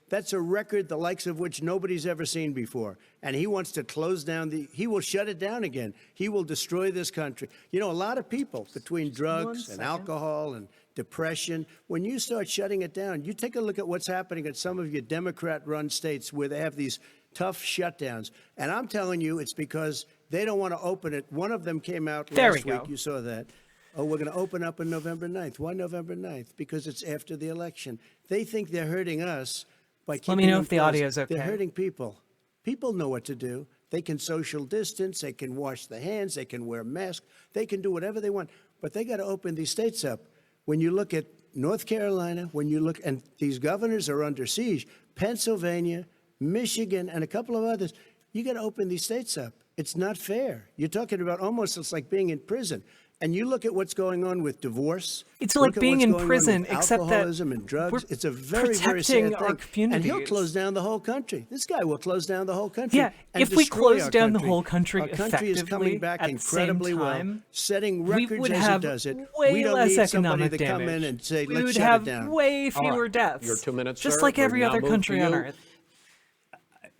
That's a record the likes of which nobody's ever seen before. And he wants to close down he will shut it down again. He will destroy this country. You know, a lot of people, between drugs and alcohol and depression, when you start shutting it down, you take a look at what's happening in some of your Democrat-run states where they have these tough shutdowns. And I'm telling you, it's because they don't want to open it. One of them came out last week. You saw that. Oh, we're going to open up on November 9th. Why November 9th? Because it's after the election. They think they're hurting us by keeping Let me know if the closed. audio is okay. They're hurting people. People know what to do. They can social distance. They can wash their hands. They can wear masks. They can do whatever they want. But they got to open these states up. When you look at North Carolina, when you look, and these governors are under siege, Pennsylvania, Michigan, and a couple of others, you got to open these states up. It's not fair. You're talking about almost, it's like being in prison. And you look at what's going on with divorce. It's like being in prison, except that alcoholism and drugs. It's a very, very sad our thing. communities. And he'll close down the whole country. This guy will close down the whole country. Yeah, and if we destroy close our down the country. whole country Our country is coming back at incredibly the same well, time, setting we records would as have it does it. way We don't less need somebody economic to come in damage. and say, We let's would shut have it down. way fewer deaths. Your 2 minutes, just sir. like every We'll now other move country to on you. earth.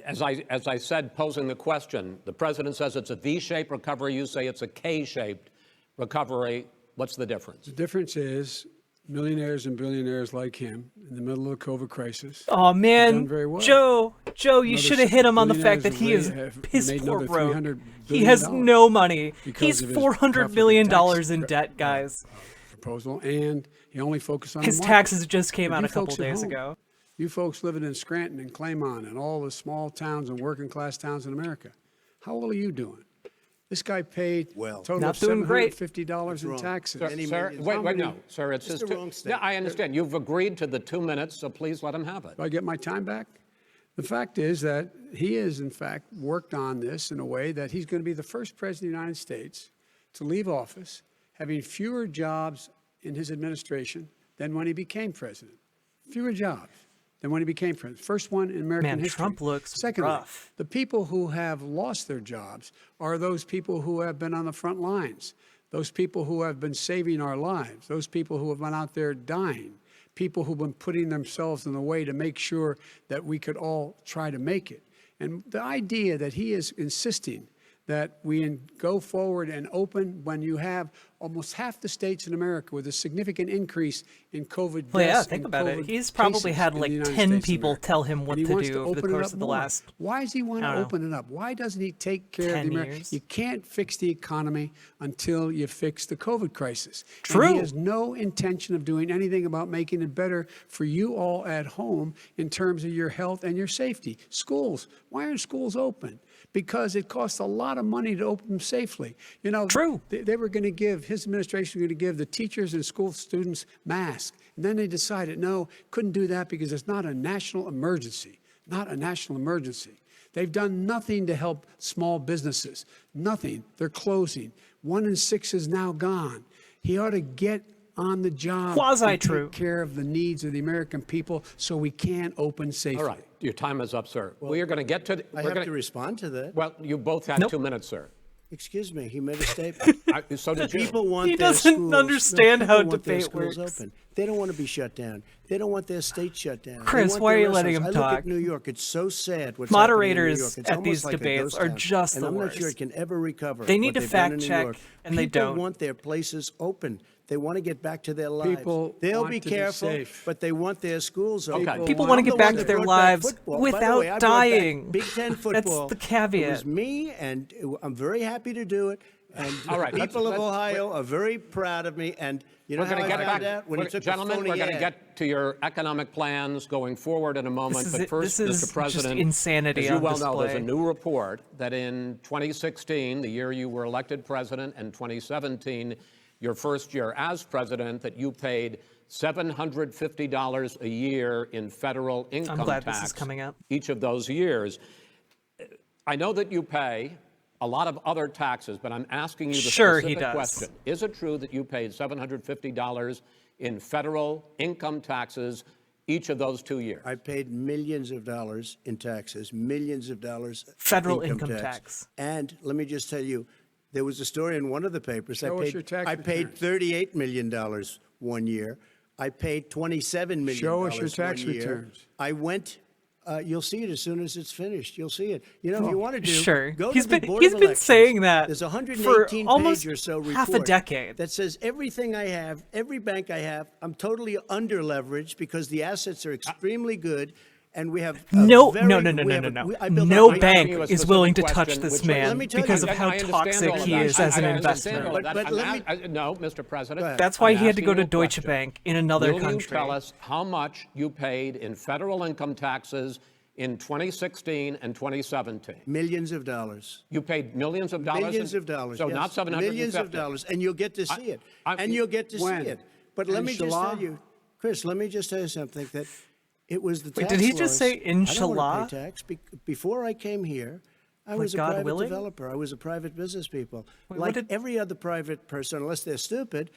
As I said, posing the question, the president says it's a V-shaped recovery. You say it's a K-shaped recovery. What's the difference? The difference is millionaires and billionaires like him in the middle of the COVID crisis. Oh man, done very well. Joe, you Another should have hit him on the fact that billionaires he is have piss made poor another broke. $300 He billion has no money. because He's of his $400 profligate million tax in debt, guys. Proposal, and he only focused on His the market. taxes just came But out you a couple folks at days home, ago. You folks living in Scranton and Claymont and all the small towns and working class towns in America, how well are you doing? This guy paid a total Not of doing great. $750 in taxes. Sir, wait, no, sir, it's It's his the wrong state. Yeah, I understand. You've agreed to the 2 minutes, so please let him have it. Do I get my time back? The fact is that he has, in fact, worked on this in a way that he's going to be the first president of the United States to leave office having fewer jobs in his administration than when he became president. Fewer jobs than when he became president. First one in American history. Trump looks Secondly, rough. the people who have lost their jobs are those people who have been on the front lines, those people who have been saving our lives, those people who have been out there dying, people who've been putting themselves in the way to make sure that we could all try to make it. And the idea that he is insisting that we go forward and open when you have almost half the states in America with a significant increase in COVID deaths. Well, yeah, think and about it. COVID He's probably cases had in like the United 10 States of people America. tell him what And he to wants do over open the it course up of the more. last. Why does he want to I don't know, open it up? Why doesn't he take care of 10 the American? years. You can't fix the economy until you fix the COVID crisis. True. And he has no intention of doing anything about making it better for you all at home in terms of your health and your safety. Schools. Why aren't schools open? Because it costs a lot of money to open them safely. You know, True. They were going to give, his administration was going to give the teachers and school students masks. And then they decided, no, couldn't do that because it's not a national emergency. Not a national emergency. They've done nothing to help small businesses. Nothing. They're closing. 1 in 6 is now gone. He ought to get on the job Quasi-true. and take care of the needs of the American people so we can open safely. All right, your time is up, sir. We are going to get to. I have to respond to that. Well, you both had Nope. 2 minutes, sir. Excuse me, he made a statement. So did you. People want He their doesn't schools, understand no, how people want their debate schools works. open. They don't want to be shut down. They don't want their state shut down. They Chris, want why their are you letting restaurants. him I look talk? at New York. It's so sad what's Moderators happening in New York. It's at almost these like a debates ghost are town. just and the I'm not sure worst. it can ever recover. They need what to they've done fact in New check, York. and they People don't. want their places open. They want to get back to their lives. People They'll want be to be careful, safe. but they want their schools open. Okay. People want to I'm get the back one to that their brought back lives football. By the without way, I brought back dying. Big Ten football. That's the caveat. It was me, and I'm very happy to do it. And All right, the people of let's- Ohio are very proud of me. And you know We're how going to I get found back. out? When he took Gentlemen, a phony we're going to ad. get to your economic plans going forward in a moment. This is But it. first, This is Mr. just President, insanity as you on well know, there's a display. new report that in 2016, the year you were elected president, and 2017, your first year as president, that you paid $750 a year in federal income I'm glad tax this is coming up. each of those years. I know that you pay a lot of other taxes, but I'm asking you the Sure, he specific does. question. Is it true that you paid $750 in federal income taxes each of those 2 years? I paid millions of dollars in taxes, millions of dollars. Federal income tax. And let me just tell you, there was a story in one of the papers. Show us your tax I paid returns. $38 million 1 year. I paid $27 million Show us your tax one year. returns. I went You'll see it as soon as it's finished. You'll see it. You know, if you want to do, Sure. go He's to the been- Board he's of been Elections. saying that There's a for 118 almost page or so report half a decade. that says everything I have, every bank I have, I'm totally under leveraged because the assets are extremely good. And we have I built No up my- bank you a is specific willing to question, touch this which- man Let me tell because you- of how I understand toxic all of he that. is as an I understand investor. all of that. But let No, Mr. President. That's why I'm he had to go asking to you a Deutsche question. Bank in another Will country. you tell us how much you paid in federal income taxes in 2016 and 2017? Millions of dollars. You paid millions of dollars? Millions of dollars. So yes. not 750? Millions of dollars, and you'll get to see it. I- And you'll get to see When? it. But let me just tell Inshallah? you, Chris, let me just tell you something that it was the Wait, tax did he just laws. say I don't want inshallah? to pay tax. Before I came here, I was a God private willing? developer. I was a private business people. Wait, what Like did- every other private person, unless they're stupid,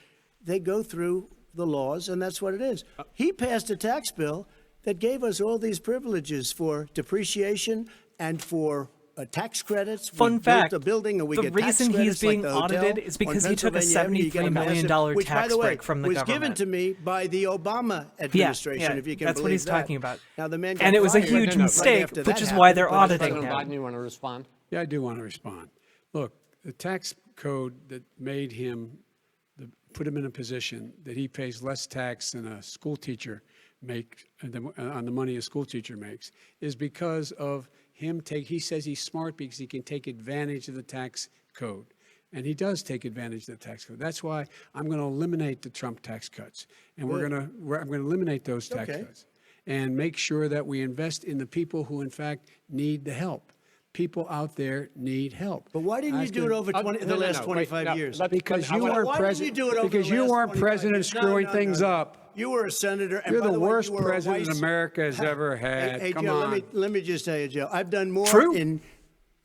they go through the laws, and that's what it is. He passed a tax bill that gave us all these privileges for depreciation and for tax credits. Fun We fact, built a building and we the get tax reason he's credits like being the hotel audited is on because he took a Pennsylvania Avenue. You get $73 million massive- which, by tax the way, break from the was government. given to me by the Obama administration, yeah, if you can that's what believe he's that. talking about. Now, the man And got it was a fired huge right mistake, after which that is why happened, they're but- auditing President him. Biden, you want to respond? Yeah, I do want to respond. Look, the tax code that made him, put him in a position that he pays less tax than a school teacher on the money a school teacher makes is because of him he says he's smart because he can take advantage of the tax code. And he does take advantage of the tax code. That's why I'm going to eliminate the Trump tax cuts. And I'm going to eliminate those tax cuts and make sure that we invest in the people who, in fact, need the help. People out there need help. But why didn't you do it over the last 25 years? Because you Why weren't didn't president. you do it over Because the you last weren't 25 president years? No, screwing no, things no. up. You were a senator. And You're by the way, worst you were a president vice- America has ever had. Hey, Come Joe, on. let me just tell you, Joe. I've done more True.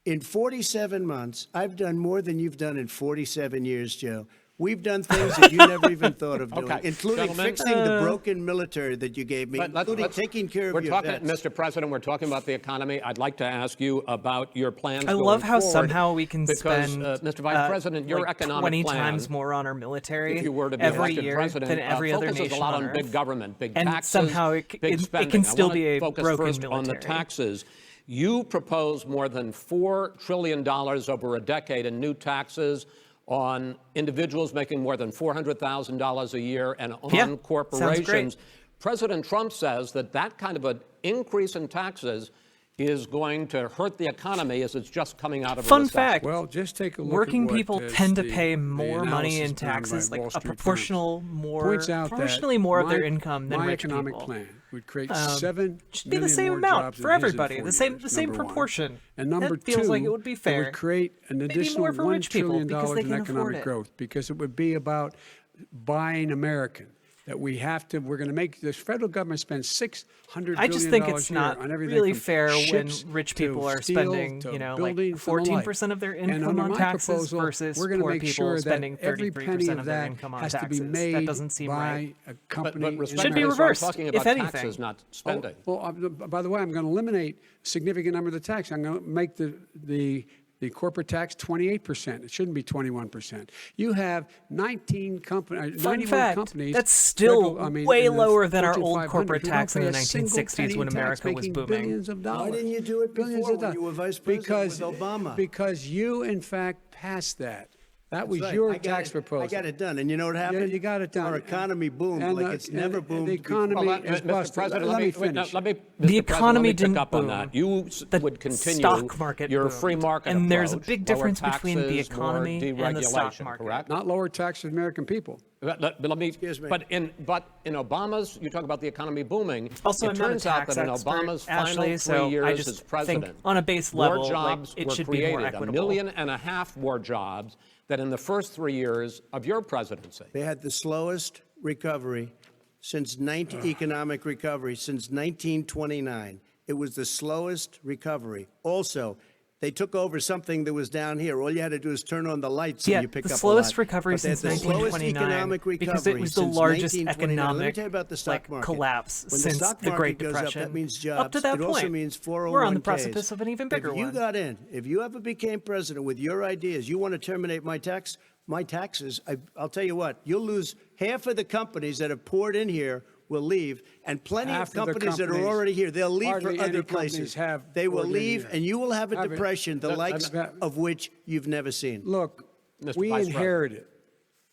in 47 months. I've done more than you've done in 47 years, Joe. We've done things that you never even thought of doing, Okay, including gentlemen. fixing the broken military that you gave me, including taking care of We're your talking, vets. Mr. President, we're talking about the economy. I'd like to ask you about your plans I going love how forward, somehow we can because, spend Mr. Vice President, your like economic 20 plan, times more on our military if you were to be every elected year president, than every other focuses nation a lot on on big Earth. government, big And taxes, somehow it big can spending. still I wanna be a focus broken first on the military. taxes. You propose more than $4 trillion over a decade in new taxes on individuals making more than $400,000 a year and on Yeah, sounds corporations. great. President Trump says that that kind of an increase in taxes is going to hurt the economy as it's just coming out of a Fun recession. fact, Well, just take a look working at what people is tend to the- pay the more money analysis in done by taxes, like Wall a Street Journal. proportionally Points out more of their my- income than my rich economic people. plan would create 7 should be the million same more amount jobs for than his in everybody, 4 the same years, the same number one. proportion. And number That feels two, like it would be fair. would create an Maybe additional more for $1 rich people trillion because they in can afford economic it. growth because it would be about buying American. That we're going to make this federal government spend $600 billion I just think a it's year not on everything really from fair when ships rich to people are steel spending, to like buildings and the like. 14% of their And income under on my taxes proposal, versus we're gonna poor make people sure that spending every 33% penny of of their that income on has to taxes. be made That doesn't seem by right. a company. in respectfully, Should be America. so I'm reversed, talking if about anything. taxes, not spending. By the way, I'm going to eliminate a significant number of the tax. I'm going to make the corporate tax 28%. It shouldn't be 21%. You have 91 fact, companies. that's still way in the lower than our Fortune old 500 corporate who don't tax in pay the a single 1960s penny when in tax, America was making booming. billions of dollars. Why didn't you do it Billions before of when dollars. you were vice president with Obama? Because you, in fact, passed that. That was Right. your I got tax it- proposal. I got it done. And you know what happened? Yeah, you got it done. Our economy boomed And like the- it's never and boomed the before. economy Well, is Mr. busted. President, Let me wait, no, finish. let me, The Mr. President, economy let me pick didn't up on boom. that. You The would continue stock market your boomed. free market And there's a approach, big lower difference between the taxes, more economy and the stock deregulation, market. correct? Not lower taxes for the American people. But let me. Excuse me. But in Obama's, you talk about the economy booming. Also, it I'm not a turns out tax that in expert, Obama's Ashley, final 3 so years I just as think president, on a base level, more like, jobs it were should be more created, equitable. 1.5 million more jobs than in the first 3 years of your presidency. They had the slowest recovery economic recovery since 1929. It was the slowest recovery. Also, they took over something that was down here. All you had to do is turn on the lights Yeah, and you pick the up slowest a lot. recovery But they had since the slowest 1929 economic because it was the since largest 1929. Let me economic tell you about the stock like market. collapse When since the stock the market Great goes Depression. Up, that means jobs. Up to that it also point, means 401ks. we're on the precipice of an even bigger If you one. got in, if you ever became president with your ideas, you want to terminate my taxes, I'll tell you what, you'll lose half of the companies that have poured in here will leave, and plenty Half of of the companies that are companies, already here, they'll leave for hardly any other companies places. have They will organic leave, here. and you will have a Have it. depression, the likes of which you've never seen. Look, Mr. we Vice President. inherited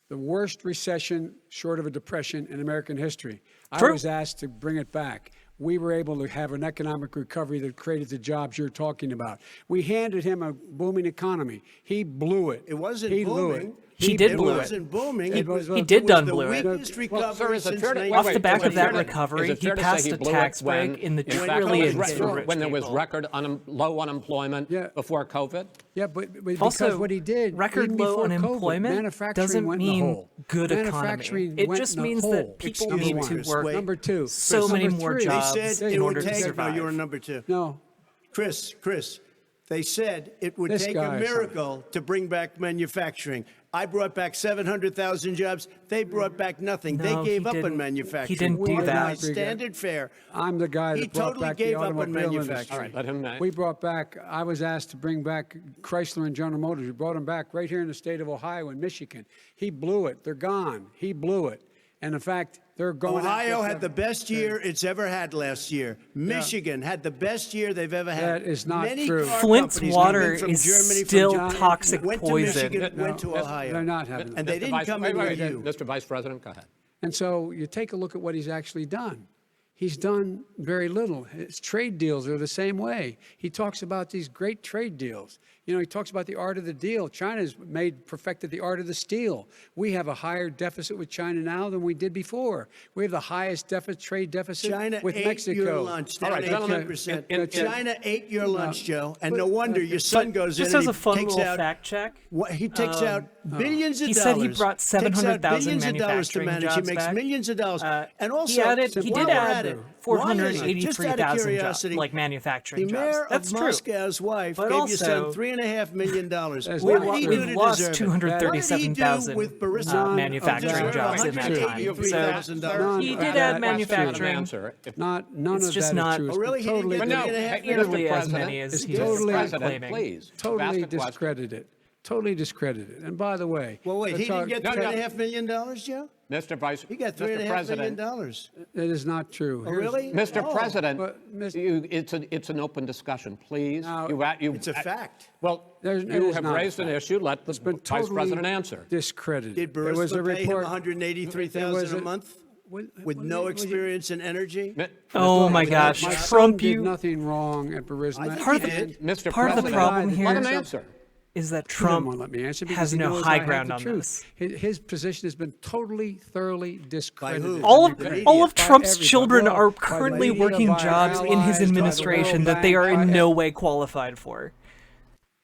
the worst recession short of a depression in American history. I True. was asked to bring it back. We were able to have an economic recovery that created the jobs you're talking about. We handed him a booming economy. He blew it. It wasn't he blew booming. it. He did blew It it. wasn't booming. He It was, he did it was done the blew it. weakest recovery Sir, is it since fair to, 19- Off the back is it of that fair to- recovery, is it he fair to say passed he a blew it tax when, break in the fact, really when there was super rich when there was people. record low unemployment Yeah. before COVID? Yeah, but because Also, what he did, record even low before COVID, unemployment manufacturing doesn't went in the mean hole. good economy. Manufacturing It went just in the means hole. that people Number need one. to work Number two. so Number many more three. They jobs said in it would order to take. No, survive. you're a number two. No, Chris, they said it would This take guy a or miracle to bring back manufacturing. I brought back 700,000 jobs. They brought back nothing. No, they gave he up on didn't. manufacturing. He didn't do By that. Standard fare. I'm the guy that He brought totally back gave the up on automobile manufacturing. industry. All right, let him know. We brought back, I was asked to bring back Chrysler and General Motors. We brought them back right here in the state of Ohio and Michigan. He blew it. They're gone. He blew it. And in fact, they're going Ohio after had the seven- best year it's ever had last year. Michigan had the best year they've ever had. That is not Many true. car Flint's companies water coming from is Germany, still from Japan, toxic went poison. to Michigan, went to No, Ohio. They're not having And it. they Mr. didn't Vice- come wait, in wait, with wait, you. Mr. Vice President, go ahead. And so you take a look at what he's actually done. He's done very little. His trade deals are the same way. He talks about these great trade deals. You know, he talks about the art of the deal. China's perfected the art of the steal. We have a higher deficit with China now than we did before. We have the highest trade deficit China with ate Mexico. your lunch. All right, gentlemen, 18%. in- China ate your lunch, Joe, and but- no wonder your son goes in Just and as a he fun takes little out. fact check, He takes out billions of he dollars. said he brought 700,000 billions of dollars to manufacturing manage. He jobs makes back. millions of dollars. And also, he added, he while did we're add at it, why is it? Just out of 483,000 curiosity, like manufacturing the jobs. mayor That's of true. Moscow's wife But gave your also, son $3.5 million. That's What not did he true. do We've to lost deserve it? 237,000 What did he do with Burisma? manufacturing None jobs of in that that time. is true. So $83,000. he None did of add that is manufacturing. Answer. None It's of just that is not- true. It's Oh, really? He didn't totally get No, $3.5 hey, nearly Mr. as President, many as It's he's totally- claiming. please. totally ask a question. discredited. Totally discredited. And by the way, Well, wait, he didn't get No, no. $3.5 million, Joe? Mr. Vice, He got Mr. $3.5 million. President, that is not true. Oh, Here's- really? Mr. Oh, President, but, Mr. it's an open discussion, please. Now, It's a fact. Well, There's- it you is have not a raised an fact. issue. Let the It's been Vice totally President answer. discredited. Did There was a Burisma pay him report. $183,000 a month with no experience in energy? Oh my Look, gosh, My son Trump, did you. nothing wrong at Burisma. think Part he of the, did. Mr. part of the President, problem here let him answer. is that He didn't Trump want to let me answer because has he no knows high I have ground the on truth. this. His position has been totally, thoroughly discredited. All of Every all of media. Trump's everybody. children Well, are by currently media, working by jobs in his allies, by the administration World that they are Bank, in by no way qualified for.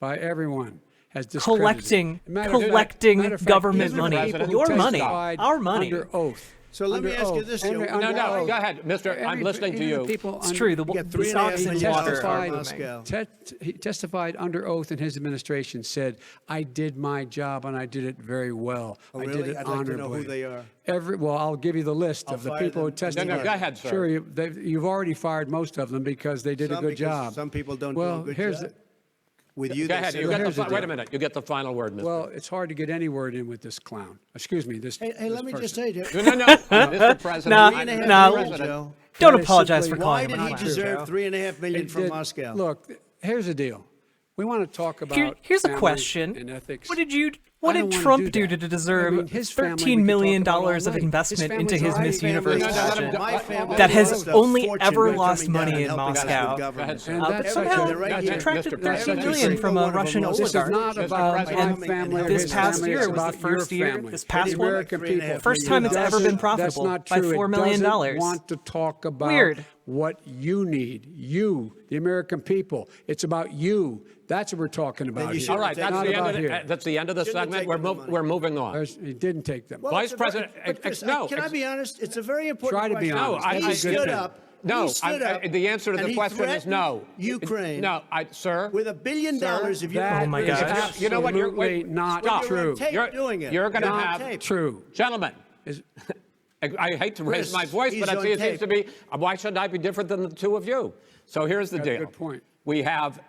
by everyone has discredited. Collecting Matter of fact- collecting matter of fact, government these are the money, people who your money, testified our money. under oath. So let me Under ask you oath. this, Under- Joe. under No, oath. go ahead, Mr. I'm listening to Even the you. people It's under- true. The got the stocks $3.5 and million water are testified- booming. Moscow. He testified under oath in his administration, said, I did my job and I did it very well. Oh, I really? did it I'd like to honorably. know who they are. Well, I'll give you the list I'll of the fire people who them. testified. No, go ahead, sir. Sure, you've already fired most of them because they did a Some good because job. some people don't do well, a good here's job. The, With you, Go they ahead. say- You get here's the, the wait a deal. minute. You get the final word, Mr. well, it's hard to get any word in with this clown. Excuse me, this. Hey, this let me just person. say, Joe. No, Mr. President. Nah, $3.5 million, nah, Joe. Don't That is apologize for simply- calling Why him did a he clown, deserve Joe. $3.5 million It from did- Moscow? Look, here's the deal. We want to talk about Here's a family question. and ethics. What did I did don't wanna Trump do do that. to deserve I mean, his family, we $13 could million talk about all of night. investment His into his family's Miss already- Universe No, no, let him pageant go. My family that has lost a only fortune ever by lost coming down money and in helping us with Moscow? government. And But that's somehow such a- right he here. attracted Mr. President. $13 million from One a of them Russian lost. This is oligarch. not about President. my family or This his past family. year It's was the about your first year- family. this past the one- American people. First time it's It ever been doesn't- profitable That's not by true. $4 It million. doesn't want to talk about Weird. what you need. You, the American people. It's about you. That's what we're talking about. you here. should All right, Not that's the, about end of here. that's the end of the Shouldn't have segment. taken the money. We're moving on. He didn't take them. Well, Vice it's a very- President, but Chris, no, can I be honest? It's a very important Try to be question. honest. No, He I- stood up. No, he stood up, the answer to and the he question is no. threatened Ukraine. No, sir. With $1 billion of your That Oh my is gosh. You know what? You're absolutely not stop. You're true. on tape doing it. You're going to You're on have tape. True. gentlemen. Is- I hate to raise Chris, my voice, he's but I on see it seems tape. to be. Why should I be different than the two of you? So here's the Got a deal. good point. We have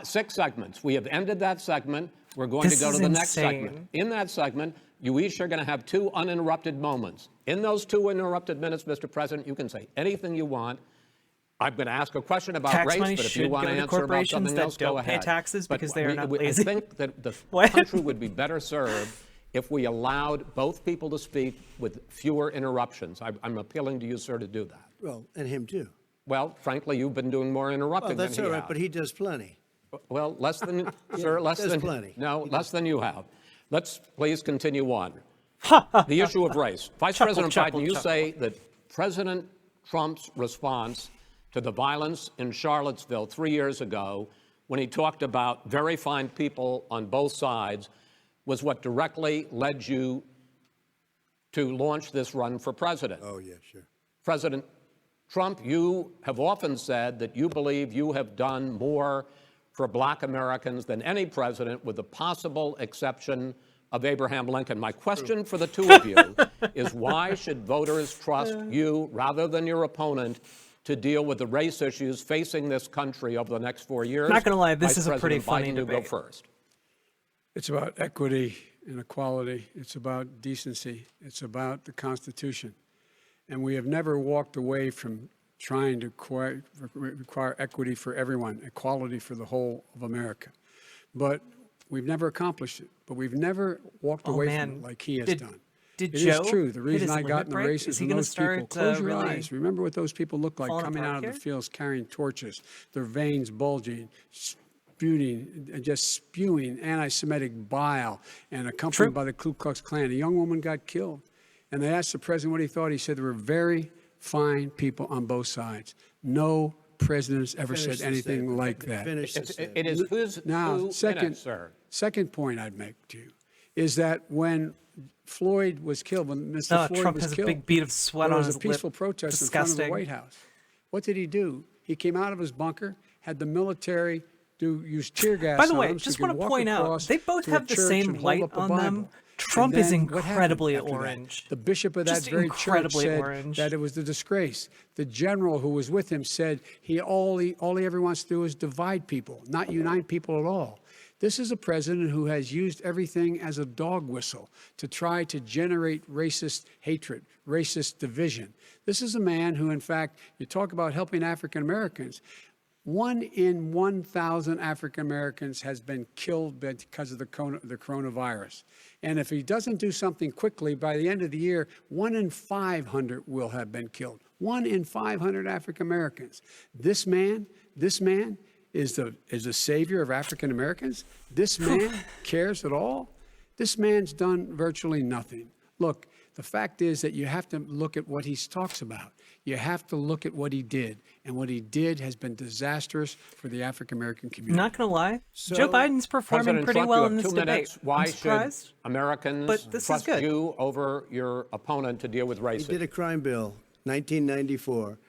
6 segments. We have ended that segment. We're going This to go to is the next insane. segment. In that segment, you each are going to have 2 uninterrupted moments. In those 2 uninterrupted minutes, Mr. President, you can say anything you want. I'm going to ask a question about Tax race, money but if you should want go to to answer about corporations something that else, go don't pay ahead. taxes But because they are not I lazy. think that the What? country would be better served if we allowed both people to speak with fewer interruptions. I'm appealing to you, sir, to do that. Well, and him too. Well, frankly, you've been doing more interrupting Well, that's than he all right, has. but he does plenty. Well, less than, sir, less there's than, plenty. no, less than you have. Let's please continue on. The issue of race. Vice President chuckle, Biden, you chuckle. say that President Trump's response to the violence in Charlottesville 3 years ago, when he talked about very fine people on both sides, was what directly led you to launch this run for president. Oh, yeah, sure. President Trump, you have often said that you believe you have done more for Black Americans than any president, with the possible exception of Abraham Lincoln. My question for the two of you is, why should voters trust you rather than your opponent to deal with the race issues facing this country over the next 4 years? Not gonna lie, this Vice is a pretty President funny Biden, you go debate. first. It's about equity and equality. It's about decency. It's about the Constitution. And we have never walked away from trying to require equity for everyone, equality for the whole of America. But we've never accomplished it. But we've never walked away from it like he has done. Did It Joe is true. The hit reason his I got limit in the break? race Is is he when gonna those people, start, close your really eyes. Remember what those people look like falling coming apart out of the here? fields carrying torches, their veins bulging, spewing, and just spewing anti-Semitic bile, and accompanied True. by the Ku Klux Klan. A young woman got killed. And they asked the president what he thought. He said there were very fine people on both sides. No president has ever Finish said the anything statement. like that. Finish the statement. It is who's Now, 2 second, minutes, sir. second point I'd make to you is that when Floyd was killed, when Mr. No, Floyd Trump was has a killed, big bead of sweat there on was his a peaceful lip. protest in front of the Disgusting. White House. What did he do? He came out of his bunker, had the military use tear gas. By the on way, him so just he could want to walk point out, across they both to a have the church same and hold light up a on Bible. them. Trump And is then what happened incredibly after that? orange. The bishop of that Just very church incredibly said orange. that it was a disgrace. The general who was with him said all he ever wants to do is divide people, not unite people at all. This is a president who has used everything as a dog whistle to try to generate racist hatred, racist division. This is a man who, in fact, you talk about helping African Americans. 1 in 1,000 African Americans has been killed because of the coronavirus. And if he doesn't do something quickly, by the end of the year, 1 in 500 will have been killed. 1 in 500 African Americans. This man is the savior of African Americans. This man cares at all. This man's done virtually nothing. Look, the fact is that you have to look at what he talks about. You have to look at what he did. And what he did has been disastrous for the African American community. Not gonna lie, Joe Biden's performing President pretty Trump, well you in have this 2 debate. minutes. Why I'm should surprised. Americans But this is trust good. you over your opponent to deal with He racism? did a crime bill, 1994,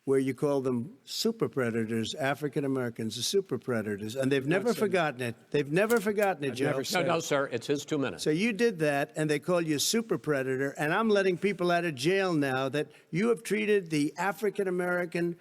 where you call them super predators, African Americans, the super predators, and they've never forgotten it. They've never forgotten it, Joe. No, sir, it's his 2 minutes. So you did that, and they call you a super predator, and I'm letting people out of jail now that you have treated the African American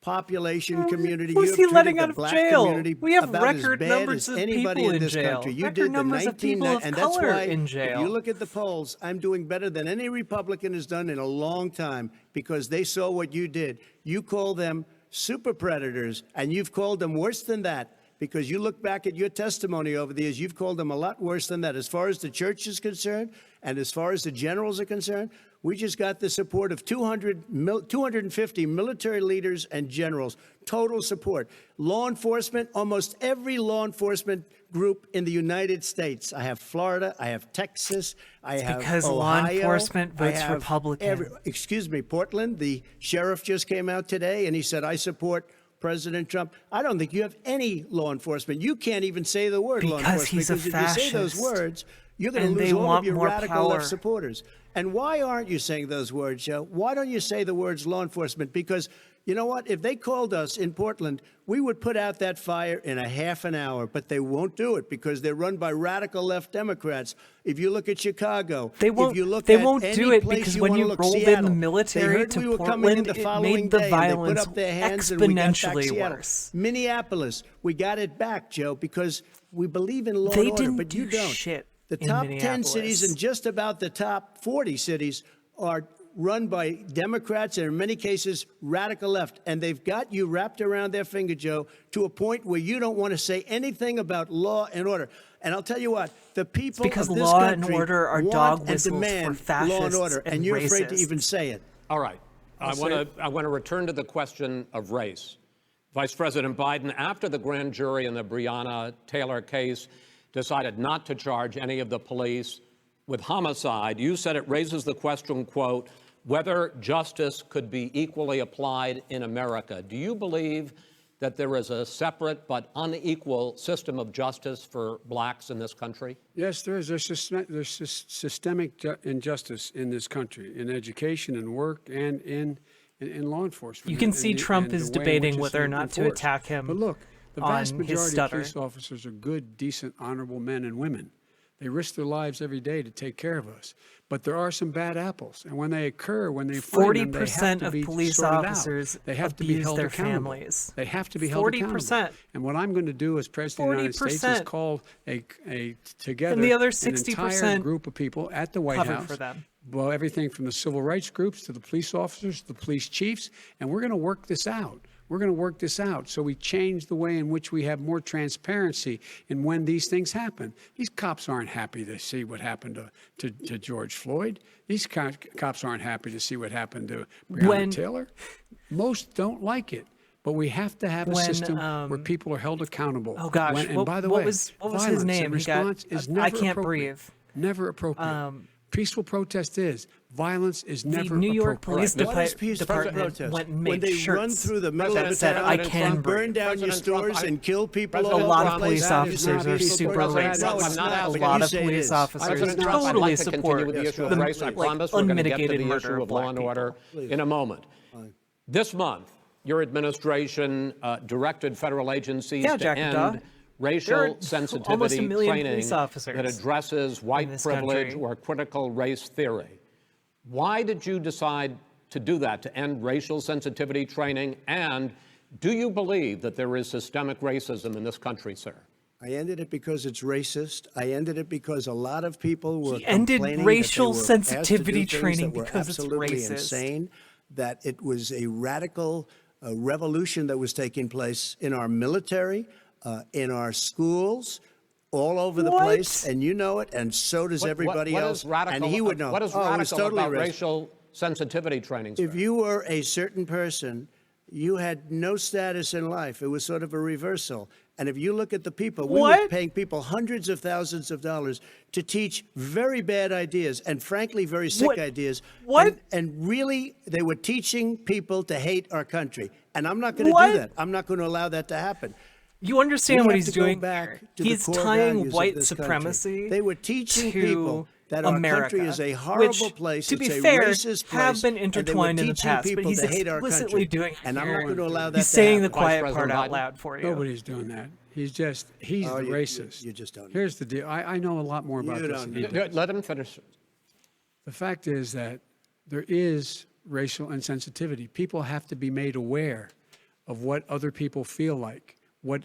population community. Who's you have he treated letting the out of black jail? community We have about as record bad numbers as of anybody people in in this jail. country. You Record did the numbers of people of and that's color why, in if jail. you look at the polls, I'm doing better than any Republican has done in a long time because they saw what you did. You call them super predators, and you've called them worse than that. Because you look back at your testimony over the years, you've called them a lot worse than that. As far as the church is concerned, and as far as the generals are concerned, we just got the support of 250 military leaders and generals, total support. Law enforcement, almost every law enforcement group in the United States. I have Florida, I have Texas, I have because Ohio, law enforcement I votes have Republican. excuse me, Portland, the sheriff just came out today and he said, I support President Trump. I don't think you have any law enforcement. You can't even say the word law Because enforcement. he's a Because if you say those fascist. words, you're going to And lose they all of want your more radical left power. supporters. And why aren't you saying those words, Joe? Why don't you say the words law enforcement? Because You know what? If they called us in Portland, we would put out that fire in a half an hour, but they won't do it because they're run by radical left Democrats. If you look at Chicago, They won't. if you look They at won't any do it place because you when wanna you look, rolled in Seattle, the they military heard to we were coming in Portland, the it following made the day, and they put violence up their hands and we got back exponentially Seattle. worse. Minneapolis, we got it back, Joe, because we believe in law They and order, didn't but you do don't. shit The in top 10 cities Minneapolis. and just about the top 40 cities are run by Democrats and in many cases radical left, and they've got you wrapped around their finger, Joe, to a point where you don't want to say anything about law and order. And I'll tell you what, the people because of this law and country order are want dog and whistles for demand fascists law and order, and you're afraid to racists. even say it. All right. I want to return to the question of race. Vice President Biden, after the grand jury in the Breonna Taylor case decided not to charge any of the police with homicide, you said it raises the question, quote, whether justice could be equally applied in America. Do you believe that there is a separate but unequal system of justice for blacks in this country? Yes, there is. There's systemic injustice in this country, in education and work and in law enforcement. You can and see the- Trump and the is way in debating which it's whether or not to enforced. attack him But look, the vast on his majority of stutter. police officers are good, decent, honorable men and women. They risk their lives every day to take care of us. But there are some bad apples, and when they occur, when they find them, they have 40% to of be police sorted out. officers They have to be abuse held their accountable. families. They have to be held 40%. accountable. And what I'm going to do as President of the United States is 40%. call together And the other an 60% entire group of people at the White covered House. for them. Well, everything from the civil rights groups to the police officers, the police chiefs, and we're going to work this out. We're going to work this out so we change the way in which we have more transparency in when these things happen. These cops aren't happy to see what happened to George Floyd. These cops aren't happy to see what happened to Breonna Taylor. Most don't like it. But we have to have a system where people are held accountable. Oh gosh! And by the what way, was his violence name? in He got- response is I never can't appropriate. breathe. Never appropriate. Peaceful protest is. Violence is never The New York appropriate. Police What is peaceful Department protest? went and When made they shirts run through the middle that of the said, town "I and can burn breathe." down your President Trump, stores and kill people President all A lot over of the police place. That is officers not are peaceful super protest. racist. No, it's I'm not not. asking A but lot you of say it police is. officers President Trump, I'd totally like to continue support with the issue of the, race. I like, promise we're going to get to unmitigated the murder issue of law and black order people. in a moment. This month, your administration directed federal agencies Yeah, to Jack end Daw. There racial are almost sensitivity a million training police officers that addresses white this privilege country. or critical race theory. Why did you decide to do that, to end racial sensitivity training? And do you believe that there is systemic racism in this country, sir? I ended it because it's racist. I ended it because a lot of people were He ended complaining that racial they were asked to do sensitivity things training that were because it's absolutely racist. insane, that it was a radical revolution that was taking place in our military, in our schools, all over the What? place, and you know it, and so does everybody what else. is radical, and he would know. What is Oh, it was radical totally about racist. racial sensitivity training, sir? If you were a certain person, you had no status in life. It was sort of a reversal. And if you look at the people, we were What? paying people hundreds of thousands of dollars to teach very bad ideas and, frankly, very sick What? ideas. What? And really, they were teaching people to hate our country. And I'm not going to What? do that. I'm not going to allow that to happen. You understand We what have he's to go doing? back to the He's core tying values of white this country. supremacy. They were teaching to people that our America, country is a horrible which, place. To be it's a fair, racist place, have been and they were intertwined in the teaching past, but people he's to hate our explicitly country. doing it And I'm here. not going to allow that He's to saying the happen. quiet President part out Biden? loud for you. Nobody's doing that. He's the you racist. you just don't know. Here's the deal. I know a lot more about You this don't than he know. does. Let him finish. The fact is that there is racial insensitivity. People have to be made aware of what other people feel like, what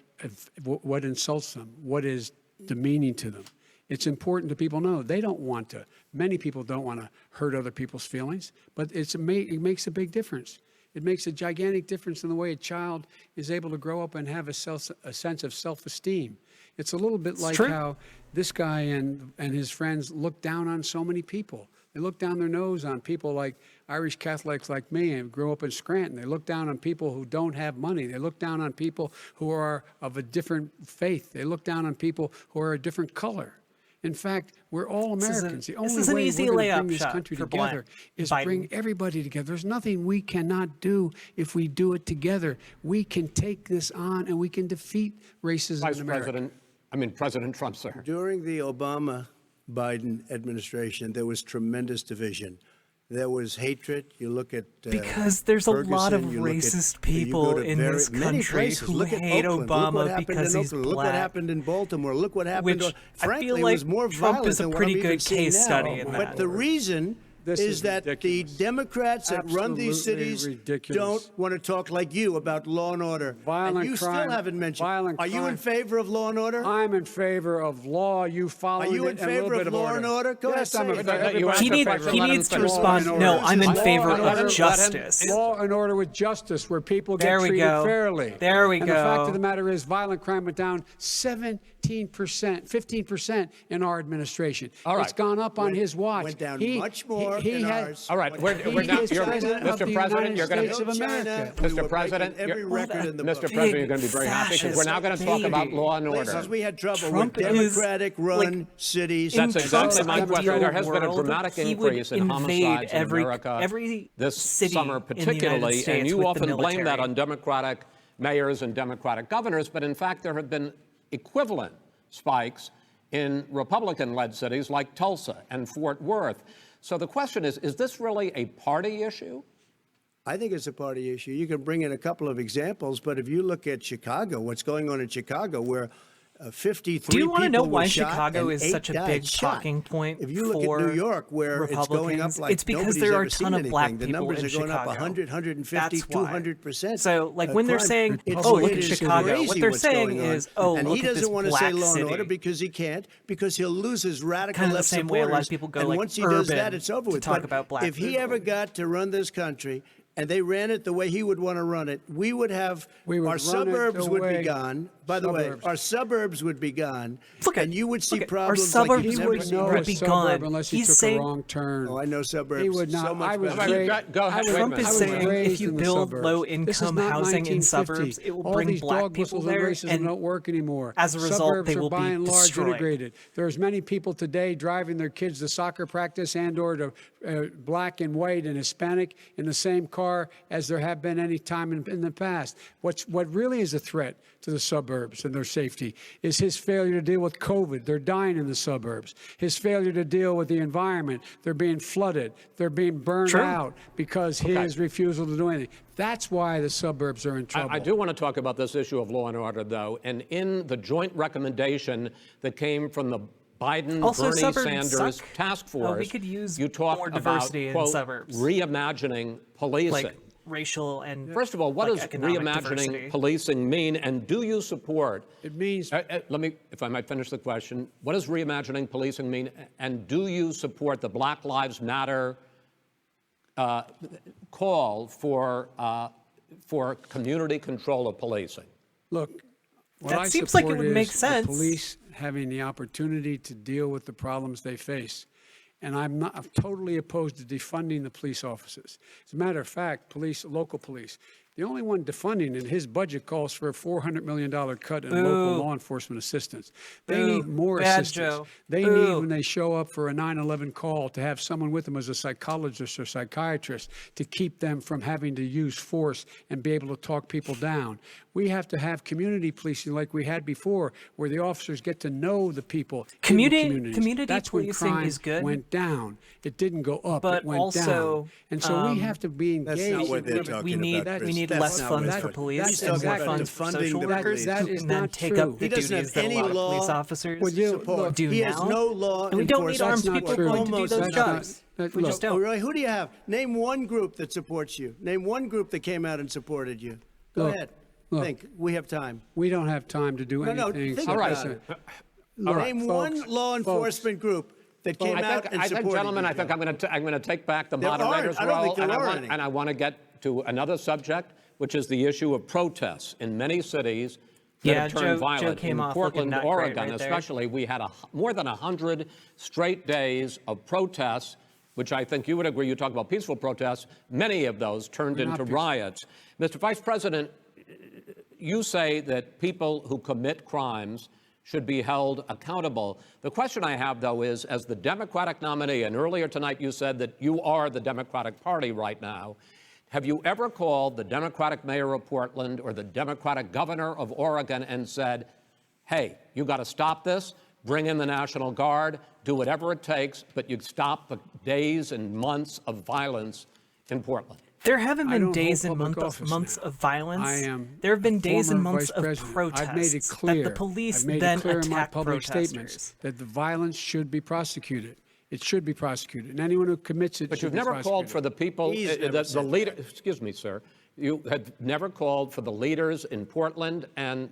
insults them, what is demeaning to them. It's important that people know they don't want to. Many people don't want to hurt other people's feelings, but it makes a big difference. It makes a gigantic difference in the way a child is able to grow up and have a sense of self-esteem. It's a little bit like true. how this guy and his friends look down on so many people. They look down their nose on people like Irish Catholics like me and grew up in Scranton. They look down on people who don't have money. They look down on people who are of a different faith. They look down on people who are a different color. In fact, we're all Americans. The only this is an way easy we're going to layup bring this shot country for together is Biden. bring everybody together. There's nothing we cannot do if we do it together. We can take this on and we can defeat racism in America. President Trump, sir. During the Obama-Biden administration, there was tremendous division. there was hatred. You look at Because there's a lot of Ferguson, you look at- racist you go people to in this many country places. who Look at hate Oakland. Look what Obama happened because in he's Oakland. Look what black. happened in Baltimore. Look what happened. Which I frankly, feel it like was more Trump violent is a than what pretty I'm even good seeing case now. study in But that. the reason This is is that ridiculous. the Democrats that run these Absolutely cities ridiculous. don't want to talk like you about law and order. Violent and you crime- still haven't mentioned. violent Are you in crime. favor of law and order? I'm in favor of law. You follow Are you in it, and a little favor bit of law and order? Go yes, ahead, I'm say in it. favor. You Everybody- asked the president, He let him needs to finish. respond. Law and No, order. I'm in Law favor and of order. justice. Law and order with justice, where people get There we treated go. fairly. There we and the fact go. of the matter is, violent crime went down 17%, 15% in our administration. All right. It's gone up on his watch. Went down much more in ours. All right, we're He now, is president of Mr. the President, you're going United to States of America. We Mr. were President, breaking every you're- record in the Mr. book. President, you're going to be very happy because we're now going to talk about baby. law and order. Places we had trouble Trump with is, Democratic-run like, cities. That's in exactly Trump's my question. ideal There has been a world, dramatic he would increase in invade homicides in every America this city summer in the United particularly, States and you with the often blame that military. on Democratic mayors and Democratic governors, but in fact there have been equivalent spikes in Republican-led cities like Tulsa and Fort Worth. So the question is this really a party issue? I think it's a party issue. You can bring in a couple of examples, but if you look at Chicago, what's going on in Chicago, where 53 Do you want to know people were why shot Chicago and is 8 such a died big shot. talking point If you look for at New York, where it's going up Republicans? like It's because nobody's there are ever a ton seen of anything. black The people numbers in are going up Chicago. 100, 150, That's why. 200%. So, like, when they're crime. saying, It's "Oh, look it at is Chicago," crazy what they're what's saying going on. is, "Oh, and look he at this doesn't want to say black law and city." order because he can't, because he'll lose his radical Kind of the left same way a lot of supporters. people go, and like, once he does that, urban it's over to with. talk But about black if he people. ever got to run this country, and they ran it the way he would want to run it, we would have We would our run it suburbs the would way- be gone. By the way, Suburbs. our suburbs would be gone, Look at- and you would see look at- problems our like suburbs you've He never would seen. know would a be suburb gone. unless he He's took saying- a wrong turn. Oh, I know suburbs. He would not. So much I was better. raised. Go ahead, I was- Trump is I was saying raised if you in the build suburbs. low-income This is not housing in 1950. suburbs, it will All bring these black dog people whistles there, and racism and don't work anymore. as a result, Suburbs they are will by be and large destroyed. integrated. There's many people today driving their kids to soccer practice and/or to black and white and Hispanic in the same car as there have been any time in the past. What really is a threat to the suburbs and their safety is his failure to deal with COVID. They're dying in the suburbs. His failure to deal with the environment. They're being flooded. They're being burned True. out because his refusal to do anything. That's why the suburbs are in trouble. I do want to talk about this issue of law and order, though. And in the joint recommendation that came from the Biden, Also, Bernie suburbs Sanders suck. task We force, could use you talk more about, diversity in quote, suburbs. reimagining policing. like racial and First of all, what like, does economic reimagining diversity. policing mean? And do you support? It means Let me, if I might finish the question. What does reimagining policing mean? And do you support the Black Lives Matter call for community control of policing? Look, what That I seems like it support would make is sense. the police having the opportunity to deal with the problems they face. And I'm totally opposed to defunding the police officers. As a matter of fact, local police, the only one defunding in his budget calls for a $400 million cut in local law enforcement assistance. They Boo. need more Bad assistance. Joe. They Boo. need, when they show up for a 9/11 call, to have someone with them as a psychologist or psychiatrist to keep them from having to use force and be able to talk people down. We have to have community policing like we had before, where the officers get to know the people. Community- in the communities. community That's when policing crime is good. went down. It didn't go up. But it went also, down. And so we have to be That's engaged. not what they're in- talking we need about, we Chris. need That's less not funds what for they're- police He's and talking more about funds for defunding social the workers police. who That is can then not take true. up the He doesn't duties have that a any lot of law police officers Would you- support. do He has now. no law And we don't need enforcement. armed That's not people true. going to do Almost those nothing. jobs. That- We look, just Oh, don't. really? Who do you have? Name one group that supports you. Name one group that came out and supported you. Go Look, ahead. look. Think. We have time. We don't have time to do No, no, anything. think so about listen. it. Look, Name folks, one law folks, enforcement group that came out and I supported think, gentlemen, you. I think I'm going to take back the There aren't. moderator's I don't role, think there and are any. I want to get to another subject, which is the issue of protests in many cities that Yeah, have turned Joe violent. came in off looking Portland, not great Oregon, right there. especially, we had more than 100 straight days of protests, which I think you would agree. You talk about peaceful protests. Many of those turned They're not into peaceful. riots. Mr. Vice President, you say that people who commit crimes should be held accountable. The question I have, though, is as the Democratic nominee, and earlier tonight you said that you are the Democratic Party right now, have you ever called the Democratic mayor of Portland or the Democratic governor of Oregon and said, hey, you got to stop this? bring in the National Guard, do whatever it takes, but you stop the days and months of violence in Portland. There haven't I been don't days hold and public office months now. of violence. I am There have been a days and former months vice of president. protests I've made it clear. that the police I've made then it clear in my attack public protesters. statements that the violence should be prosecuted. It should be prosecuted, and anyone who commits it But should you've be never prosecuted. called for the people, He's never the said leader. Excuse me, sir. You have never called for the leaders in Portland and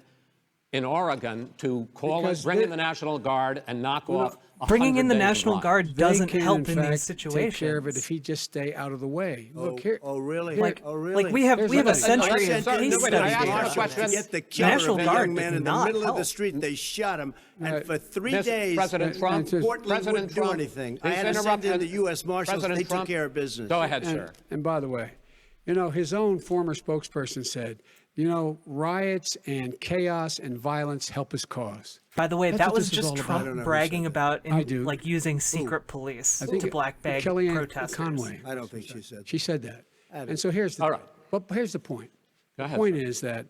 in Oregon to Because bring in they- the National Guard and knock off. Bringing in the 100 days of National violence. Guard They doesn't can, help in fact, these situations. Take care of it if he just stay out of the way. Look here. Oh, really? Like, oh, really? like we have Here's a the thing. century Listen, of sir, case no, wait, I studies asked you a here. question. To get the killer National of a Guard young man does in the not middle of the help. street, they shot him, and Right. for 3 Mr. days, President Trump, Portland President wouldn't do Trump, anything. I please had to send interrupt- in the U.S. Marshals. President They took Trump, care of business. Go ahead, sir. And by the way, you know, his own former spokesperson said, you know, riots and chaos and violence help his cause. By the way, That's that what was this is all just about. I don't Trump know who bragging said about I do. like using secret police I think to black bag Kellyanne protesters. Conway. I don't think she said She said that. don't- And so here's the All right. But here's the point. Go The ahead, point sir. is that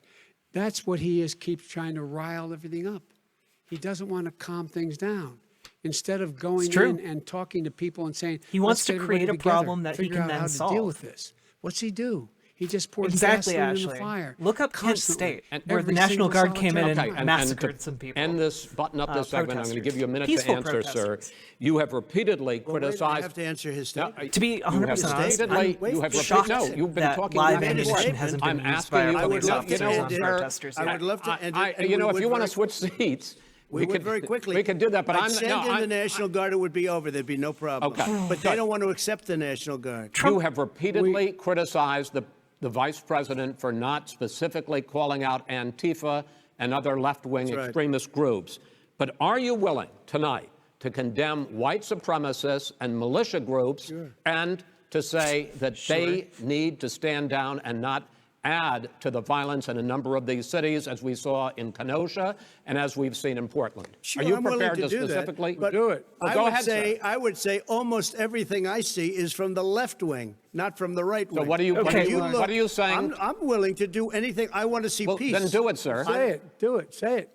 that's what he is, keeps trying to rile everything up. He doesn't want to calm things down. Instead of going true. in and talking to people and saying, He wants "Let's to get everybody create a together, problem that he figure can out then how to solve." deal with this." What's he do? He just pours Exactly, gasoline in Ashley. the fire. Look up Kent constantly. State, where the Every National single Guard came in solitary and time. massacred to some people. End this, button up this segment. I'm going to give you a minute Peaceful to answer, sir. protesters. You have repeatedly Well, wait, I criticized. have to answer his No, statement. To be you have 100% honest, repeatedly- I'm you have shocked no, you've been that talking live about it ammunition before. hasn't I'm been used asking by our you, police you know, officers on sir, protesters I yet. would love to. and you know, we if would you want to very- switch seats, we would very quickly. We could do that, but I'd I'm send no, in I'm- the National Guard, it would be over. There'd be no problem. Okay. But they don't want to accept the National Guard. You have repeatedly criticized the vice president for not specifically calling out Antifa and other left-wing That's right. extremist groups. But are you willing tonight to condemn white supremacists and militia groups and to say that they need to stand down and not add to the violence in a number of these cities, as we saw in Kenosha and as we've seen in Portland? Sure, Are you I'm willing prepared to do that, specifically but do it? Well, I go would ahead, say, sir. I would say almost everything I see is from the left wing, not from the right wing. So what are you? What Okay, are you, look- what are you saying? I'm willing to do anything. I want to see Well, peace. then do it, sir. Say it. Do it. Say it.